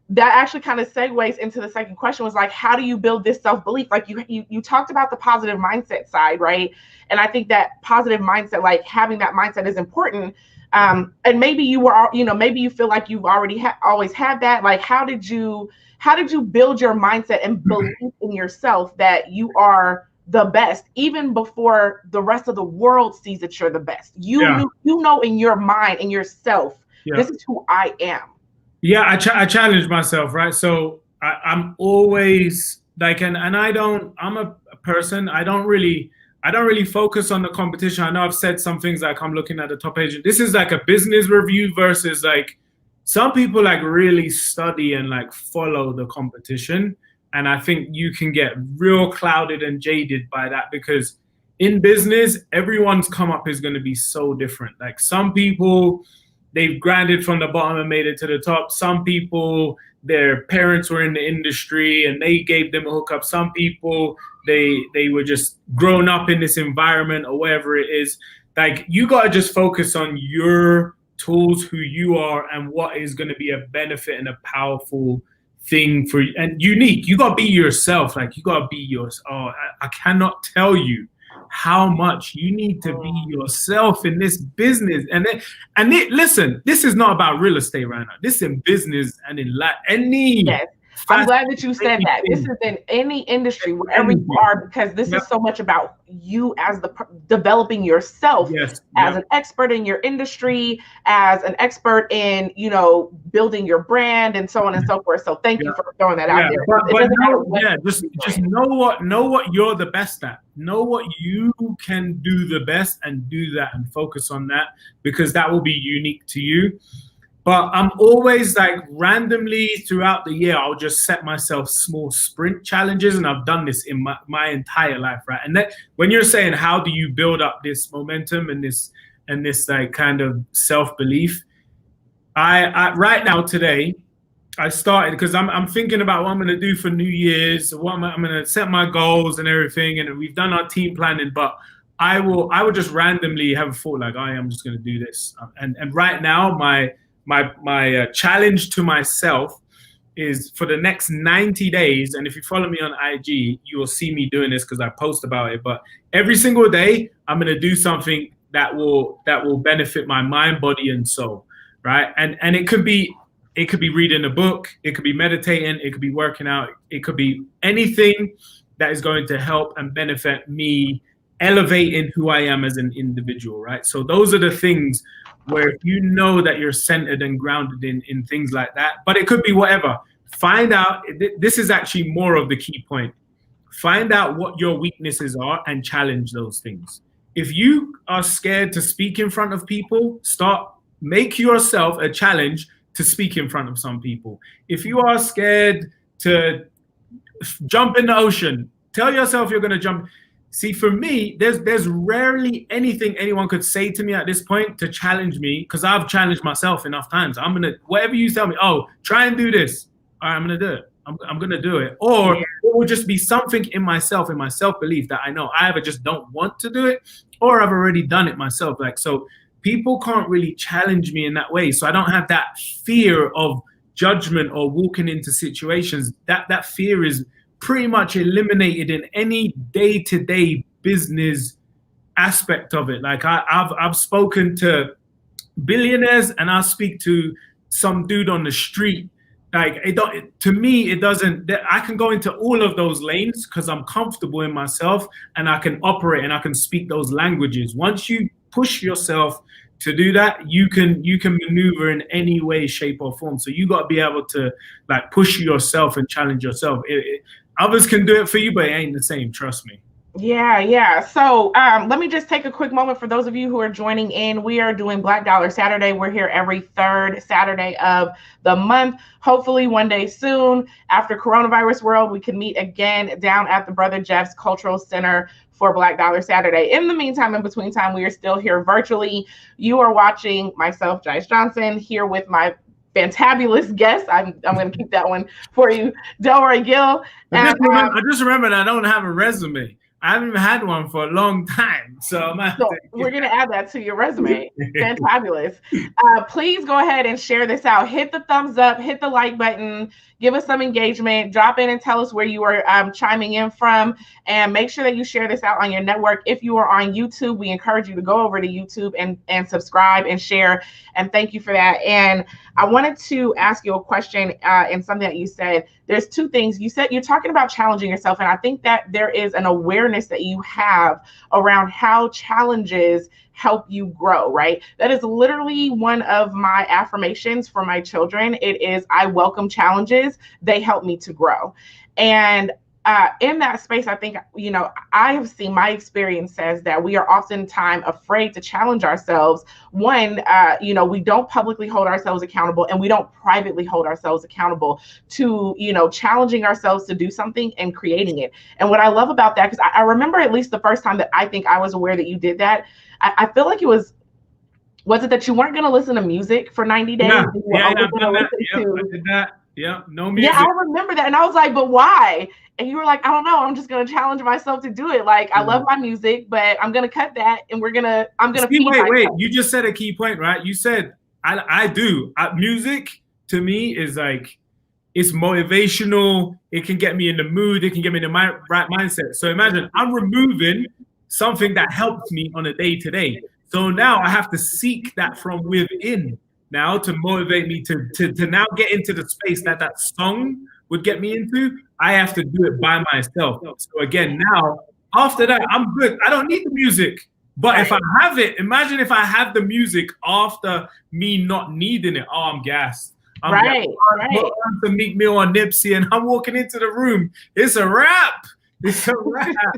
that actually kind of segues into the second question, was like, how do you build this self-belief? Like, you talked about the positive mindset side, right? And I think that positive mindset, like having that mindset, is important. And maybe you were, maybe you feel like you've already always had that. Like, how did you build your mindset and believe in yourself that you are the best, even before the rest of the world sees that you're the best? You know in your mind, in yourself, this is who I am. Yeah, I challenge myself, right? So I'm always like, and I'm a person, I don't really focus on the competition. I know I've said some things like I'm looking at the top agent. This is like a business review versus, like, some people like really study and like follow the competition. And I think you can get real clouded and jaded by that, because in business, everyone's come up is going to be so different. Like, some people, they've grinded from the bottom and made it to the top. Some people, their parents were in the industry and they gave them a hookup. Some people, they were just grown up in this environment or whatever it is. Like, you got to just focus on your tools, who you are, and what is going to be a benefit and a powerful thing for you and unique. You got to be yourself. Like, you got to be yours. Oh, I cannot tell you how much you need to be yourself in this business. And listen, this is not about real estate right now. This is in business and in life. I'm glad that you said that. This is in any industry, wherever you are, because this is so much about you as developing yourself as an expert in your industry, as an expert in, building your brand and so on and so forth. So thank you for throwing that out there. Just know what you're the best at. Know what you can do the best and do that and focus on that, because that will be unique to you. But I'm always like randomly throughout the year, I'll just set myself small sprint challenges. And I've done this in my entire life, right? And that, when you're saying, how do you build up this momentum and this like kind of self-belief? I right now today, I started, because I'm thinking about what I'm going to do for New Year's, I'm going to set my goals and everything. And we've done our team planning, but I will just randomly have a thought like, I'm just going to do this. And right now, my challenge to myself is for the next 90 days. And if you follow me on IG, you will see me doing this because I post about it. But every single day, I'm going to do something that will benefit my mind, body, and soul, right? And it could be reading a book, it could be meditating, it could be working out, it could be anything that is going to help and benefit me elevating who I am as an individual, right? So those are the things where if you know that you're centered and grounded in things like that, but it could be whatever. Find out, this is actually more of the key point. Find out what your weaknesses are and challenge those things. If you are scared to speak in front of people, make yourself a challenge to speak in front of some people. If you are scared to jump in the ocean, tell yourself you're going to jump. See, for me, there's rarely anything anyone could say to me at this point to challenge me, because I've challenged myself enough times. I'm going to, whatever you tell me, try and do this. All right, I'm going to do it. I'm going to do it. Or it will just be something in my self-belief that I know I either just don't want to do it, or I've already done it myself. Like, so people can't really challenge me in that way. So I don't have that fear of judgment or walking into situations. That fear is pretty much eliminated in any day-to-day business aspect of it. Like I've spoken to billionaires, and I'll speak to some dude on the street. Like to me, it doesn't. I can go into all of those lanes because I'm comfortable in myself, and I can operate and I can speak those languages. Once you push yourself to do that, you can maneuver in any way, shape, or form. So you got to be able to like push yourself and challenge yourself. Others can do it for you, but it ain't the same. Trust me. Yeah. So let me just take a quick moment for those of you who are joining in. We are doing Black Dollar Saturday. We're here every third Saturday of the month. Hopefully one day soon, after coronavirus world, we can meet again down at the Brother Jeff's Cultural Center for Black Dollar Saturday. In the meantime, in between time, we are still here virtually. You are watching myself, Jice Johnson, here with my fantabulous guest. I'm going to keep that one for you, Delroy Gill. I just remembered I don't have a resume. I haven't even had one for a long time. So we're going to add that to your resume. Fantabulous. Please go ahead and share this out. Hit the thumbs up, hit the like button, give us some engagement, drop in and tell us where you are chiming in from, and make sure that you share this out on your network. If you are on YouTube, we encourage you to go over to YouTube and subscribe and share. And thank you for that. And I wanted to ask you a question and something that you said. There's two things. You said you're talking about challenging yourself. And I think that there is an awareness that you have around how challenges help you grow, right? That is literally one of my affirmations for my children. It is, I welcome challenges. They help me to grow. And in that space, I think, I have seen, my experience says that we are oftentimes afraid to challenge ourselves. One, we don't publicly hold ourselves accountable, and we don't privately hold ourselves accountable to, challenging ourselves to do something and creating it. And what I love about that, because I remember at least the first time that I think I was aware that you did that, I feel like it was it that you weren't going to listen to music for 90 days? I did that. Yeah, no music. Yeah, I remember that. And I was like, but why? And you were like, I don't know. I'm just going to challenge myself to do it. Like, I love my music, but I'm going to cut that, and I'm going to wait. You just said a key point, right? You said, I do. Music to me is like, it's motivational. It can get me in the mood. It can get me in the right mindset. So imagine I'm removing something that helps me on a day-to-day. So now I have to seek that from within now to motivate me to now get into the space that song would get me into, I have to do it by myself. So again, now after that, I'm good. I don't need the music. But if I have it, imagine if I have the music after me not needing it. Oh, I'm gassed. I'm right. to Meek Mill or Nipsey, and I'm walking into the room. It's a wrap. It's a wrap.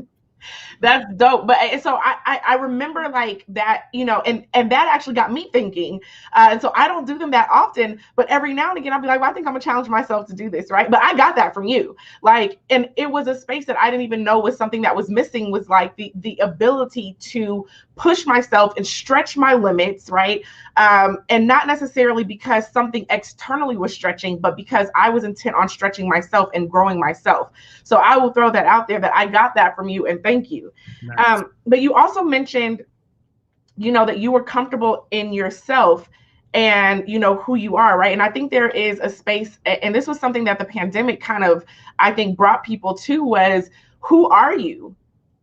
That's dope. But so I remember like that, you know, and that actually got me thinking. And so I don't do them that often, but every now and again I'll be like, well, I think I'm gonna challenge myself to do this, right? But I got that from you. Like, and it was a space that I didn't even know was something that was missing, was like the ability to push myself and stretch my limits, right? And not necessarily because something externally was stretching, but because I was intent on stretching myself and growing myself. So I will throw that out there, that I got that from you, and thank you. Nice. But you also mentioned, you know, that you were comfortable in yourself and, you know, who you are, right? And I think there is a space, and this was something that the pandemic kind of, I think, brought people to, was, who are you?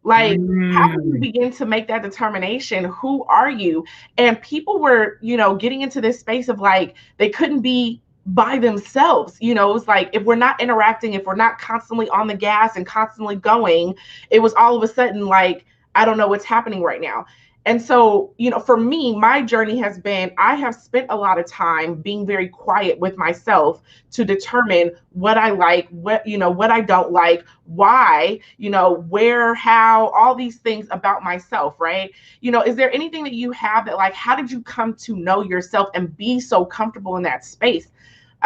Like, how do you begin to make that determination? Who are you? And people were, you know, getting into this space of like, they couldn't be by themselves. You know, it was like, if we're not interacting, if we're not constantly on the gas and constantly going, it was all of a sudden like, I don't know what's happening right now. And so, you know, for me, my journey has been, I have spent a lot of time being very quiet with myself to determine what I like, what, you know, what I don't like, why, you know, where, how, all these things about myself, right? You know, is there anything that you have that, like, how did you come to know yourself and be so comfortable in that space?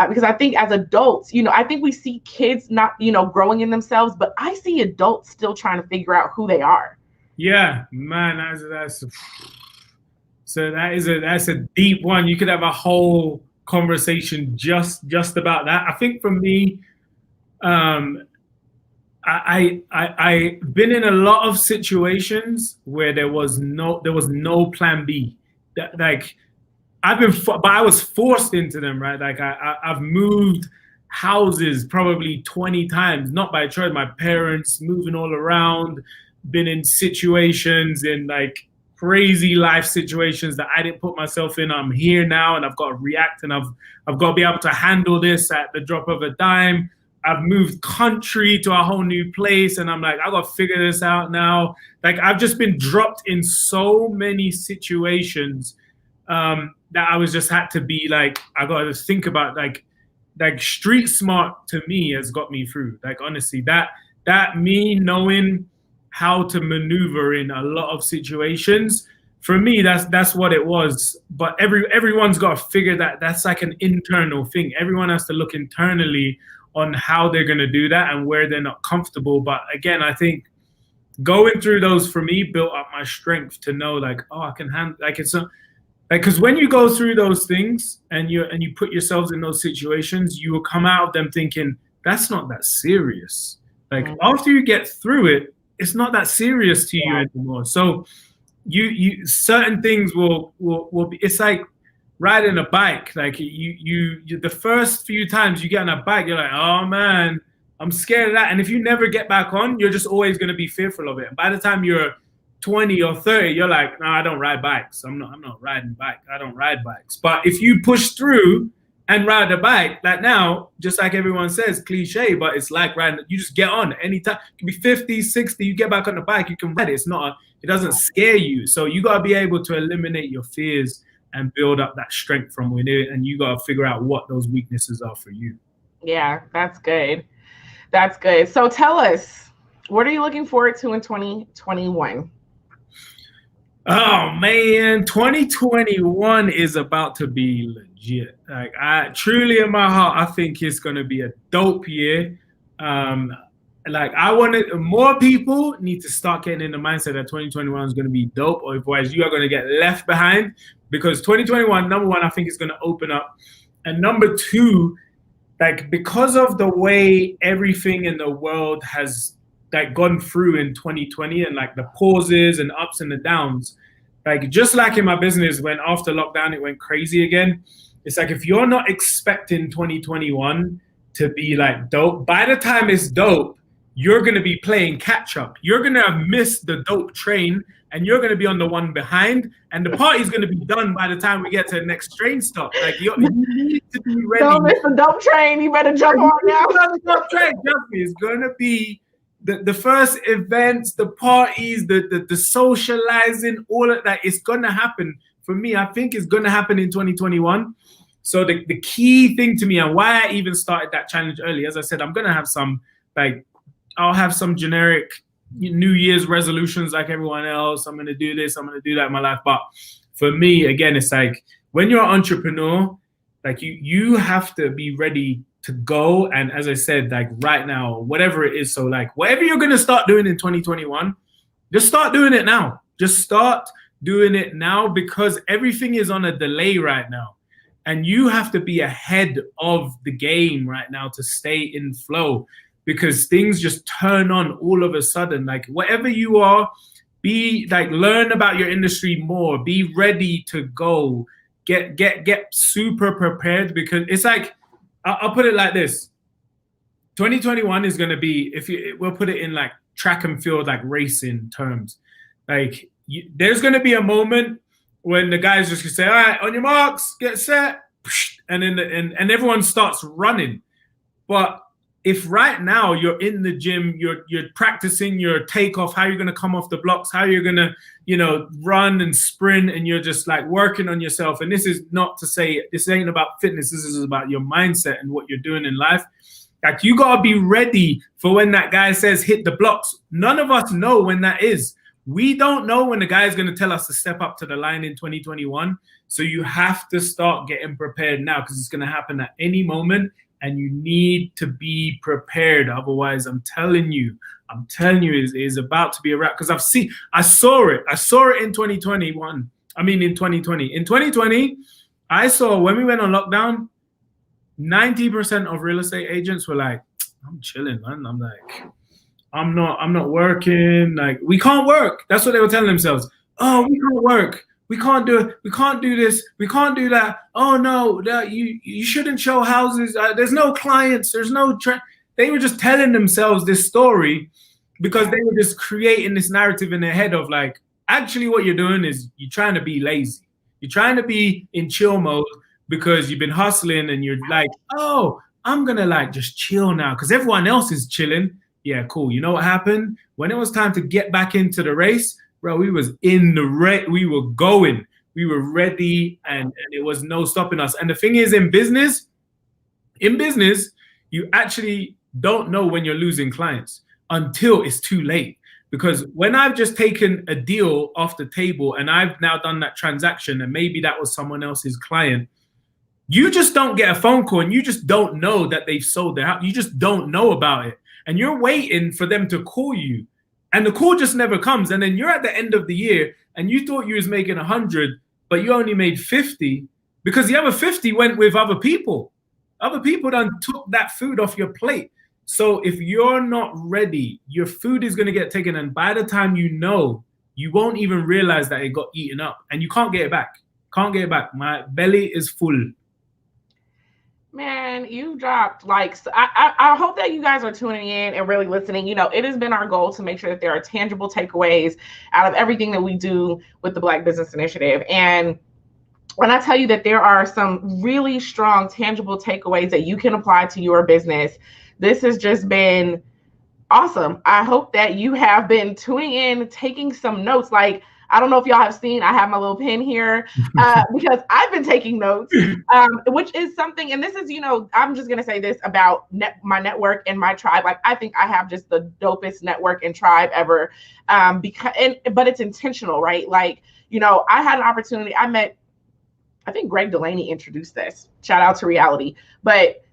Because I think as adults, you know, I think we see kids not, you know, growing in themselves, but I see adults still trying to figure out who they are. Yeah, man, that's a deep one. You could have a whole conversation just about that. I think for me, I've been in a lot of situations where there was no plan B. Like, but I was forced into them, right? Like I've moved houses probably 20 times, not by choice. My parents moving all around. Been in situations, in like crazy life situations that I didn't put myself in. I'm here now, and I've got to react, and I've got to be able to handle this at the drop of a dime. I've moved country to a whole new place, and I'm like, I got to figure this out now. Like, I've just been dropped in so many situations that I was just had to be like, I got to think about like street smart to me has got me through. Like, honestly, that me knowing how to maneuver in a lot of situations, for me, that's what it was. But everyone's got to figure that's like an internal thing. Everyone has to look internally on how they're going to do that and where they're not comfortable. But again, I think going through those for me built up my strength to know like, oh, I can handle, like, it's not like, because when you go through those things and you put yourselves in those situations, you will come out of them thinking that's not that serious. Like, after you get through it, it's not that serious to you anymore. So you certain things will be, it's like riding a bike. Like you the first few times you get on a bike, you're like, oh man, I'm scared of that. And if you never get back on, you're just always going to be fearful of it. And by the time you're 20 or 30, you're like, no, I don't ride bikes. I'm not riding bike. I don't ride bikes. But if you push through and ride a bike, like now, just like everyone says, cliche, but it's like riding, you just get on anytime. It can be 50, 60, you get back on the bike, you can ride it. It doesn't scare you. So you got to be able to eliminate your fears and build up that strength from within, and you got to figure out what those weaknesses are for you. Yeah, that's good. That's good. So tell us, what are you looking forward to in 2021? Oh man, 2021 is about to be legit. Like, I truly in my heart, I think it's gonna be a dope year. Like, I wanted more people need to start getting in the mindset that 2021 is gonna be dope, or otherwise you are gonna get left behind. Because 2021, number one, I think is gonna open up, and number two, like, because of the way everything in the world has like gone through in 2020 and like the pauses and ups and the downs, like just like in my business, when after lockdown it went crazy again, it's like if you're not expecting 2021 to be like dope, by the time it's dope, you're going to be playing catch up. You're going to have missed the dope train and you're going to be on the one behind, and the party's going to be done by the time we get to the next train stop. Like, you need to be ready. Don't miss the dope train. You better jump on now. The dope train, trust me, it's going to be the first events, the parties, the socializing, all of that. It's going to happen. For me, I think it's going to happen in 2021. So the key thing to me, and why I even started that challenge early, as I said, I'm going to have some, like, I'll have some generic New Year's resolutions like everyone else. I'm going to do this, I'm going to do that in my life. But for me, again, it's like when you're an entrepreneur, like you have to be ready to go. And as I said, like right now, whatever it is. So like whatever you're going to start doing in 2021, just start doing it now. Just start doing it now, because everything is on a delay right now. And you have to be ahead of the game right now to stay in flow, because things just turn on all of a sudden. Like whatever you are, be like, learn about your industry more, be ready to go, get super prepared, because it's like, I'll put it like this. 2021 is going to be, we'll put it in like track and field, like racing terms. Like there's going to be a moment when the guys just say, all right, on your marks, get set. And then and everyone starts running. But if right now you're in the gym, you're practicing your takeoff, how you're going to come off the blocks, how you're going to, run and sprint, and you're just like working on yourself. And this is not to say, this ain't about fitness. This is about your mindset and what you're doing in life. Like you got to be ready for when that guy says, hit the blocks. None of us know when that is. We don't know when the guy is going to tell us to step up to the line in 2021. So you have to start getting prepared now, because it's going to happen at any moment. And you need to be prepared. Otherwise, I'm telling you, it's about to be a wrap. Because I saw it in 2021. I mean, in 2020. In 2020, I saw when we went on lockdown, 90% of real estate agents were like, I'm chilling, man. I'm like, I'm not working. Like, we can't work. That's what they were telling themselves. Oh, we can't work. We can't do it. We can't do this. We can't do that. Oh no, you shouldn't show houses. There's no clients. There's no They were just telling themselves this story because they were just creating this narrative in their head of like, actually what you're doing is you're trying to be lazy. You're trying to be in chill mode because you've been hustling and you're like, oh, I'm gonna like just chill now because everyone else is chilling. Yeah, cool. You know what happened? When it was time to get back into the race, bro, we was in the race. We were going. We were ready, and it was no stopping us. And the thing is, in business, you actually don't know when you're losing clients until it's too late. Because when I've just taken a deal off the table and I've now done that transaction, and maybe that was someone else's client, you just don't get a phone call and you just don't know that they've sold their house. You just don't know about it. And you're waiting for them to call you. And the call just never comes. And then you're at the end of the year and you thought you was making 100, but you only made 50 because the other 50 went with other people. Other people done took that food off your plate. So if you're not ready, your food is going to get taken. And by the time you know, you won't even realize that it got eaten up and you can't get it back. Can't get it back. My belly is full. Man, you dropped like, I hope that you guys are tuning in and really listening. You know, it has been our goal to make sure that there are tangible takeaways out of everything that we do with the Black Business Initiative. And when I tell you that there are some really strong, tangible takeaways that you can apply to your business, this has just been awesome. I hope that you have been tuning in, taking some notes. Like, I don't know if y'all have seen, I have my little pen here because I've been taking notes, which is something, and this is, you know, I'm just going to say this about my network and my tribe. Like, I think I have just the dopest network and tribe ever but it's intentional, right? Like, you know, I had an opportunity. I think Greg Delaney introduced this. Shout out to reality. But,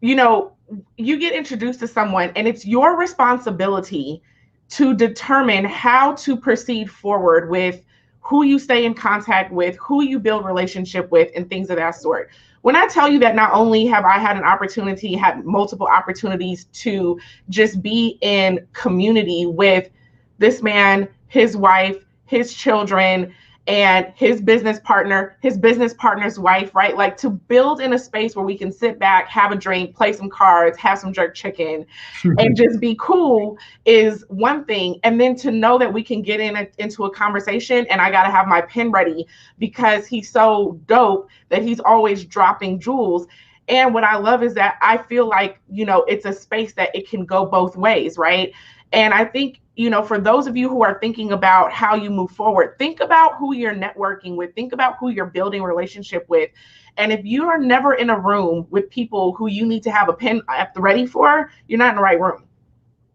you know, you get introduced to someone and it's your responsibility to determine how to proceed forward with who you stay in contact with, who you build relationship with, and things of that sort. When I tell you that not only have I had had multiple opportunities to just be in community with this man, his wife, his children, and his business partner's wife, right? Like, to build in a space where we can sit back, have a drink, play some cards, have some jerk chicken, and just be cool is one thing. And then to know that we can get into a conversation, and I got to have my pen ready because he's so dope that he's always dropping jewels. And what I love is that I feel like, it's a space that it can go both ways, right? And I think, for those of you who are thinking about how you move forward, think about who you're networking with, think about who you're building a relationship with. And if you are never in a room with people who you need to have a pen at the ready for, you're not in the right room.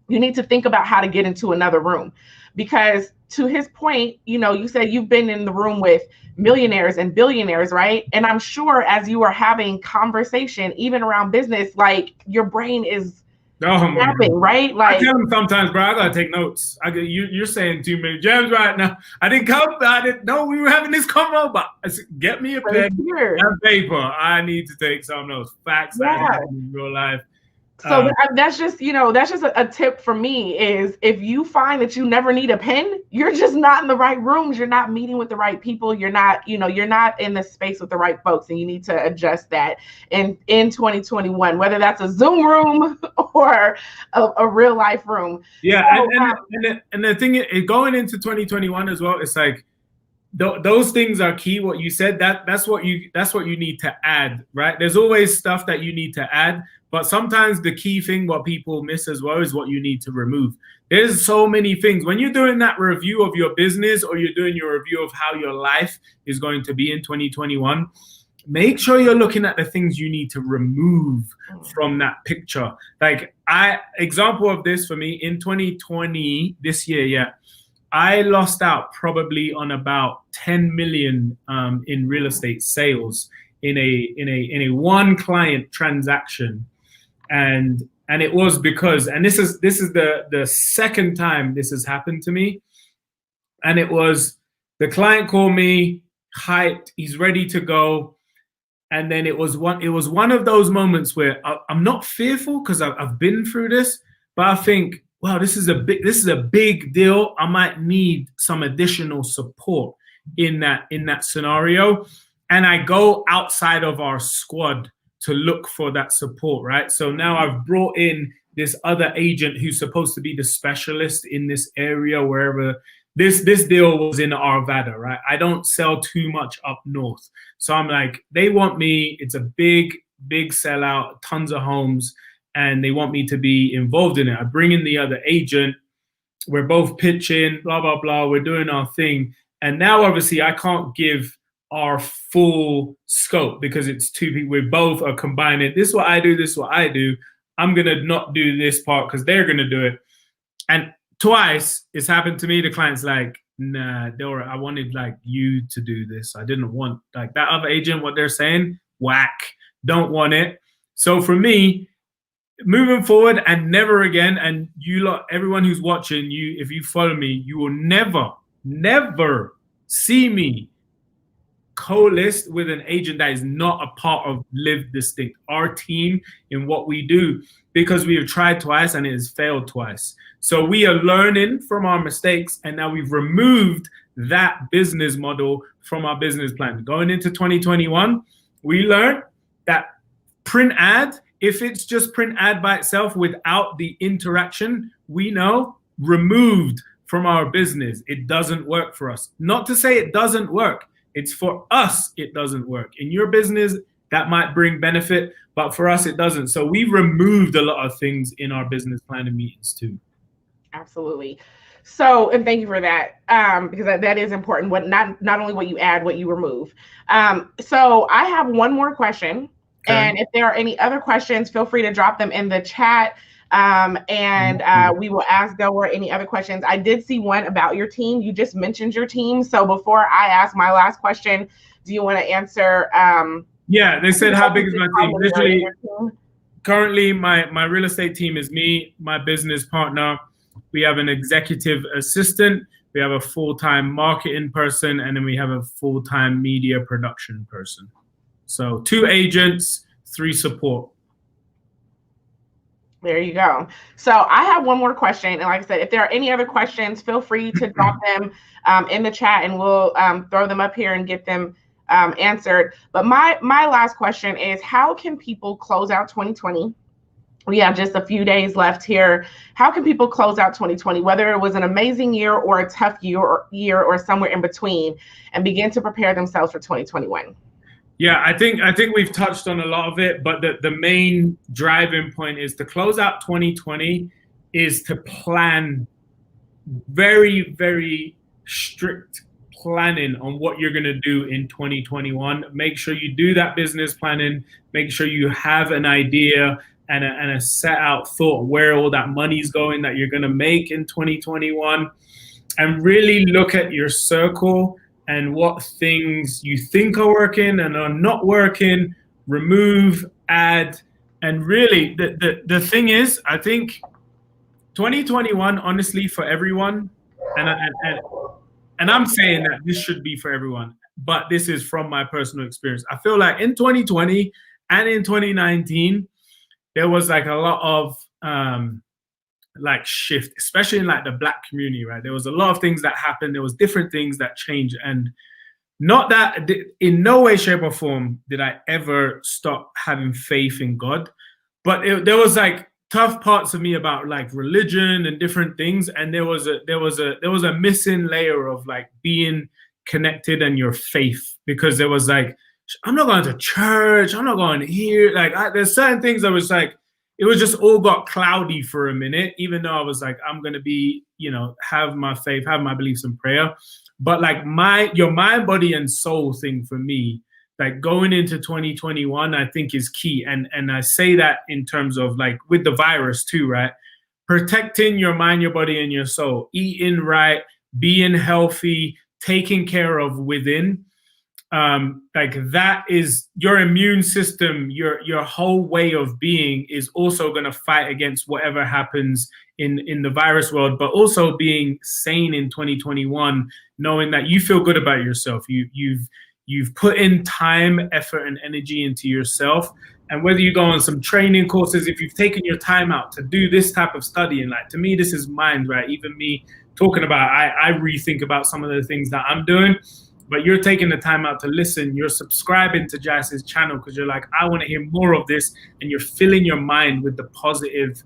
You need to think about how to get into another room. Because to his point, you said you've been in the room with millionaires and billionaires, right? And I'm sure as you are having conversation, even around business, like, your brain is snapping, right? Like, I tell them sometimes, bro, I gotta take notes. You're saying too many gems right now. I didn't count. I didn't know we were having this convo, but I said, get me a pen and paper. I need to take some notes. Facts that happen in real life. So that's just a tip for me, is if you find that you never need a pen, you're just not in the right rooms. You're not meeting with the right people. You're not in the space with the right folks, and you need to adjust that in 2021, whether that's a Zoom room or a real life room. Yeah. So, and the thing is, going into 2021 as well, it's like, those things are key. What you said, that's what you need to add, right? There's always stuff that you need to add, but sometimes the key thing, what people miss as well, is what you need to remove. There's so many things when you're doing that review of your business, or you're doing your review of how your life is going to be in 2021. Make sure you're looking at the things you need to remove from that picture. Like, example of this for me in 2020, this year, I lost out probably on about 10 million in real estate sales in a one client transaction, and it was because, and this is the second time this has happened to me, and it was the client called me hyped, he's ready to go, and then it was one of those moments where I'm not fearful because I've been through this, but I think, wow, this is a big deal. I might need some additional support in that scenario. And I go outside of our squad to look for that support, right? So now I've brought in this other agent who's supposed to be the specialist in this area, wherever this deal was in Arvada, right? I don't sell too much up north. So I'm like, they want me, it's a big sellout, tons of homes, and they want me to be involved in it. I bring in the other agent. We're both pitching, blah, blah, blah. We're doing our thing. And now, obviously, I can't give our full scope because it's two people. We both are combining. This is what I do. This is what I do. I'm going to not do this part because they're going to do it. And twice it's happened to me. The client's like, nah, Delroy, I wanted like you to do this. I didn't want like that other agent, what they're saying, whack, don't want it. So for me, moving forward and never again, and you lot, everyone who's watching, if you follow me, you will never see me co-list with an agent that is not a part of LiveDistinct, our team, in what we do, because we have tried twice and it has failed twice. So we are learning from our mistakes, and now we've removed that business model from our business plan. Going into 2021, we learned that print ad, if it's just print ad by itself without the interaction, we know, removed from our business. It doesn't work for us. Not to say it doesn't work. It's for us, it doesn't work. In your business, that might bring benefit, but for us, it doesn't. So we removed a lot of things in our business planning meetings too. Absolutely. So, and thank you for that, because that is important. What not only what you add, what you remove. So I have one more question. Okay. And if there are any other questions, feel free to drop them in the chat. We will ask Delroy any other questions. I did see one about your team. You just mentioned your team. So before I ask my last question, do you want to answer? Yeah, they said, how big is my team? Literally, currently my real estate team is me, my business partner. We have an executive assistant. We have a full-time marketing person, and then we have a full-time media production person. So 2 agents, 3 support. There you go. So I have one more question. And like I said, if there are any other questions, feel free to drop them in the chat and we'll throw them up here and get them answered. But my last question is, how can people close out 2020? We have just a few days left here. How can people close out 2020, whether it was an amazing year or a tough year or somewhere in between, and begin to prepare themselves for 2021? Yeah, I think we've touched on a lot of it, but the main driving point is to close out 2020 is to plan very, very strict planning on what you're going to do in 2021. Make sure you do that business planning. Make sure you have an idea and a set out thought where all that money's going that you're going to make in 2021, and really look at your circle and what things you think are working and are not working, remove, add. And really, the thing is, I think 2021, honestly, for everyone, and I'm saying that this should be for everyone, but this is from my personal experience. I feel like in 2020 and in 2019, there was like a lot of like shift, especially in like the Black community, right? There was a lot of things that happened. There was different things that changed, and not that in no way, shape, or form did I ever stop having faith in God, but there was like tough parts of me about like religion and different things, and there was a missing layer of like being connected and your faith, because there was like, I'm not going to church, I'm not going here, like there's certain things that was like, it was just all got cloudy for a minute, even though I was like, I'm going to be, have my faith, have my beliefs in prayer. But like your mind, body, and soul thing for me, like going into 2021, I think is key. And I say that in terms of like with the virus too, right? Protecting your mind, your body, and your soul, eating right, being healthy, taking care of within. Like that is your immune system, your whole way of being is also going to fight against whatever happens in the virus world, but also being sane in 2021, knowing that you feel good about yourself. You've put in time, effort, and energy into yourself. And whether you go on some training courses, if you've taken your time out to do this type of studying, like to me, this is mind, right? Even me talking about, I rethink about some of the things that I'm doing. But you're taking the time out to listen. You're subscribing to Jace's channel because you're like, I want to hear more of this. And you're filling your mind with the positive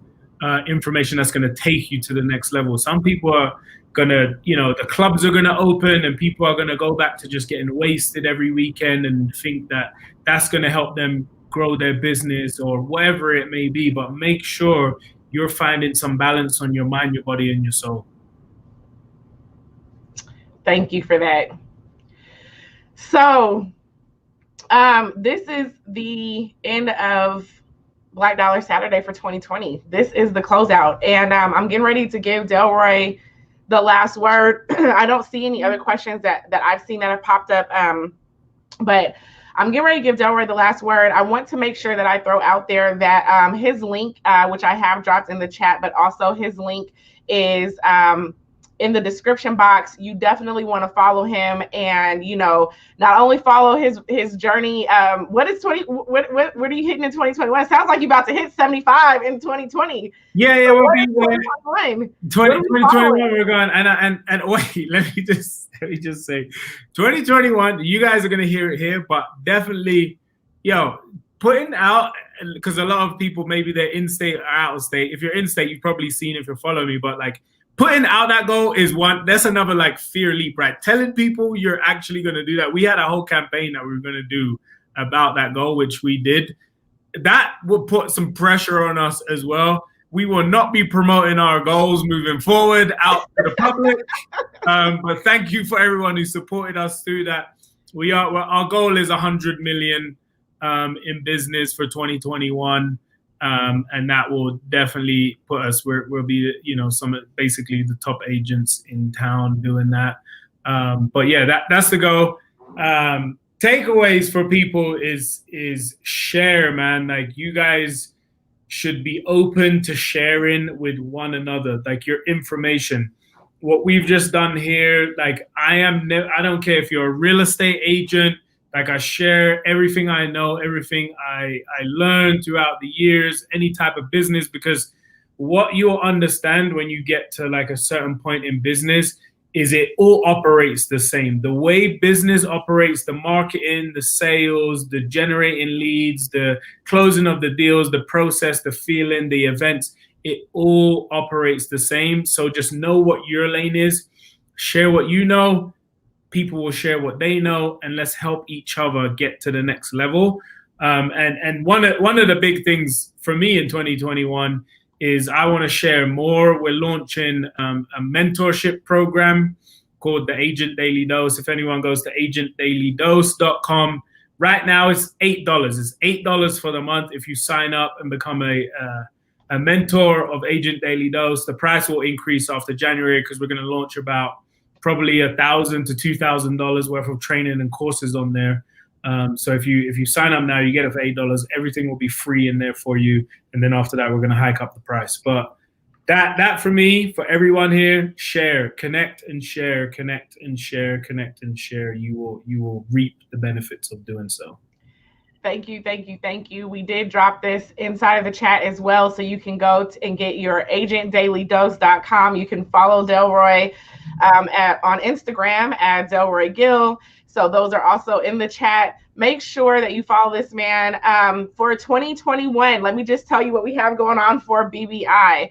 information that's going to take you to the next level. Some people are going to, the clubs are going to open and people are going to go back to just getting wasted every weekend and think that that's going to help them grow their business or whatever it may be. But make sure you're finding some balance on your mind, your body, and your soul. Thank you for that. So this is the end of Black Dollar Saturday for 2020. This is the closeout. And I'm getting ready to give Delroy the last word. I don't see any other questions that I've seen that have popped up. But I'm getting ready to give Delroy the last word. I want to make sure that I throw out there that his link, which I have dropped in the chat, but also his link is in the description box. You definitely want to follow him and, not only follow his journey. What are you hitting in 2021? It sounds like you're about to hit 75 in 2020. Yeah, so we'll be 2021. We're going, and wait, let me just say 2021, you guys are going to hear it here, but definitely, putting out, because a lot of people, maybe they're in state or out of state. If you're in state, you've probably seen if you're following me, but like, putting out that goal is that's another like fear leap, right? Telling people you're actually going to do that. We had a whole campaign that we were going to do about that goal, which we did. That will put some pressure on us as well. We will not be promoting our goals moving forward out to the public. But thank you for everyone who supported us through that. Our goal is 100 million in business for 2021. And that will definitely put us where we'll be, basically the top agents in town doing that. But yeah, that's the goal. Takeaways for people is share, man. Like, you guys should be open to sharing with one another, like your information. What we've just done here, like I don't care if you're a real estate agent, Like I share everything I know, everything I learned throughout the years, any type of business, because what you'll understand when you get to like a certain point in business is it all operates the same. The way business operates, the marketing, the sales, the generating leads, the closing of the deals, the process, the feeling, the events, it all operates the same. So just know what your lane is, share what you know, people will share what they know, and let's help each other get to the next level. And one of the big things for me in 2021 is I want to share more. We're launching a mentorship program called the Agent Daily Dose. If anyone goes to agentdailydose.com, right now it's $8. It's $8 for the month if you sign up and become a mentor of Agent Daily Dose. The price will increase after January because we're going to launch about probably $1,000 to $2,000 worth of training and courses on there. So if you sign up now, you get it for $8. Everything will be free in there for you. And then after that, we're going to hike up the price. But that for me, for everyone here, share, connect and share, connect and share, connect and share. You will reap the benefits of doing so. Thank you, thank you, thank you. We did drop this inside of the chat as well, so you can go and get your agentdailydose.com. You can follow Delroy on Instagram at Delroy Gill. So those are also in the chat. Make sure that you follow this man. For 2021, let me just tell you what we have going on for BBI.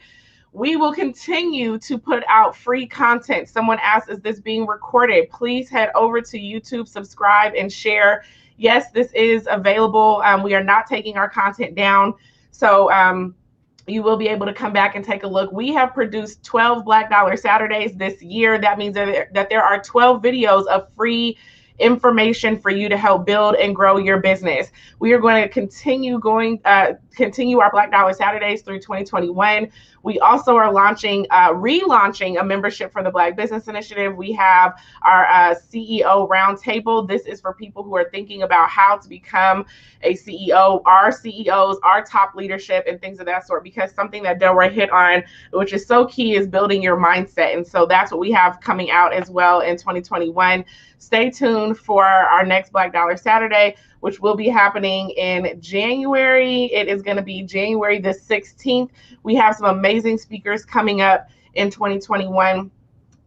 We will continue to put out free content. Someone asked, is this being recorded? Please head over to YouTube, subscribe, and share. Yes, this is available. We are not taking our content down. So you will be able to come back and take a look. We have produced 12 Black Dollar Saturdays this year. That means that there are 12 videos of free information for you to help build and grow your business. We are going to continue our Black Dollar Saturdays through 2021. We also are relaunching a membership for the Black Business Initiative. We have our CEO Roundtable. This is for people who are thinking about how to become a CEO, our CEOs, our top leadership, and things of that sort, because something that Delroy hit on, which is so key, is building your mindset. And so that's what we have coming out as well in 2021. Stay tuned for our next Black Dollar Saturday, which will be happening in January. It is going to be January the 16th. We have some amazing speakers coming up in 2021.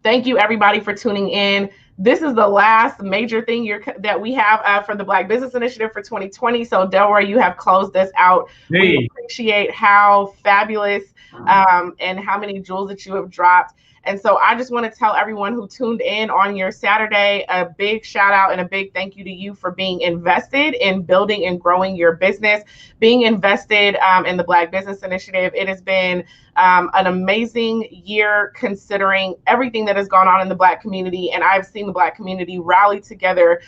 Thank you, everybody, for tuning in. This is the last major thing that we have for the Black Business Initiative for 2020. So, Delroy, you have closed us out. Hey. We appreciate how fabulous and how many jewels that you have dropped. And so I just want to tell everyone who tuned in on your Saturday, a big shout out and a big thank you to you for being invested in building and growing your business, being invested in the Black Business Initiative. It has been an amazing year considering everything that has gone on in the Black community. And I've seen the Black community rally together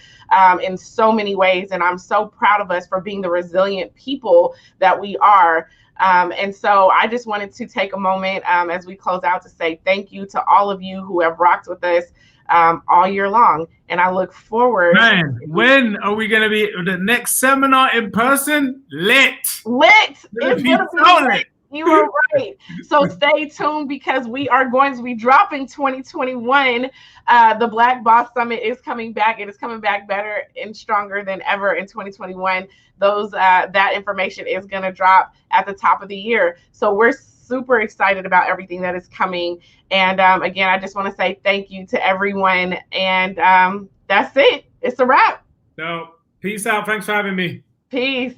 in so many ways. And I'm so proud of us for being the resilient people that we are. And so I just wanted to take a moment as we close out to say thank you to all of you who have rocked with us all year long. And I look forward. Man, when are we going to be the next seminar in person? Lit. It's going to be so lit. You are right. So stay tuned because we are going to be dropping 2021. The Black Boss Summit is coming back. It is coming back better and stronger than ever in 2021. That information is going to drop at the top of the year. So we're super excited about everything that is coming. And again, I just want to say thank you to everyone. And that's it. It's a wrap. So peace out. Thanks for having me. Peace.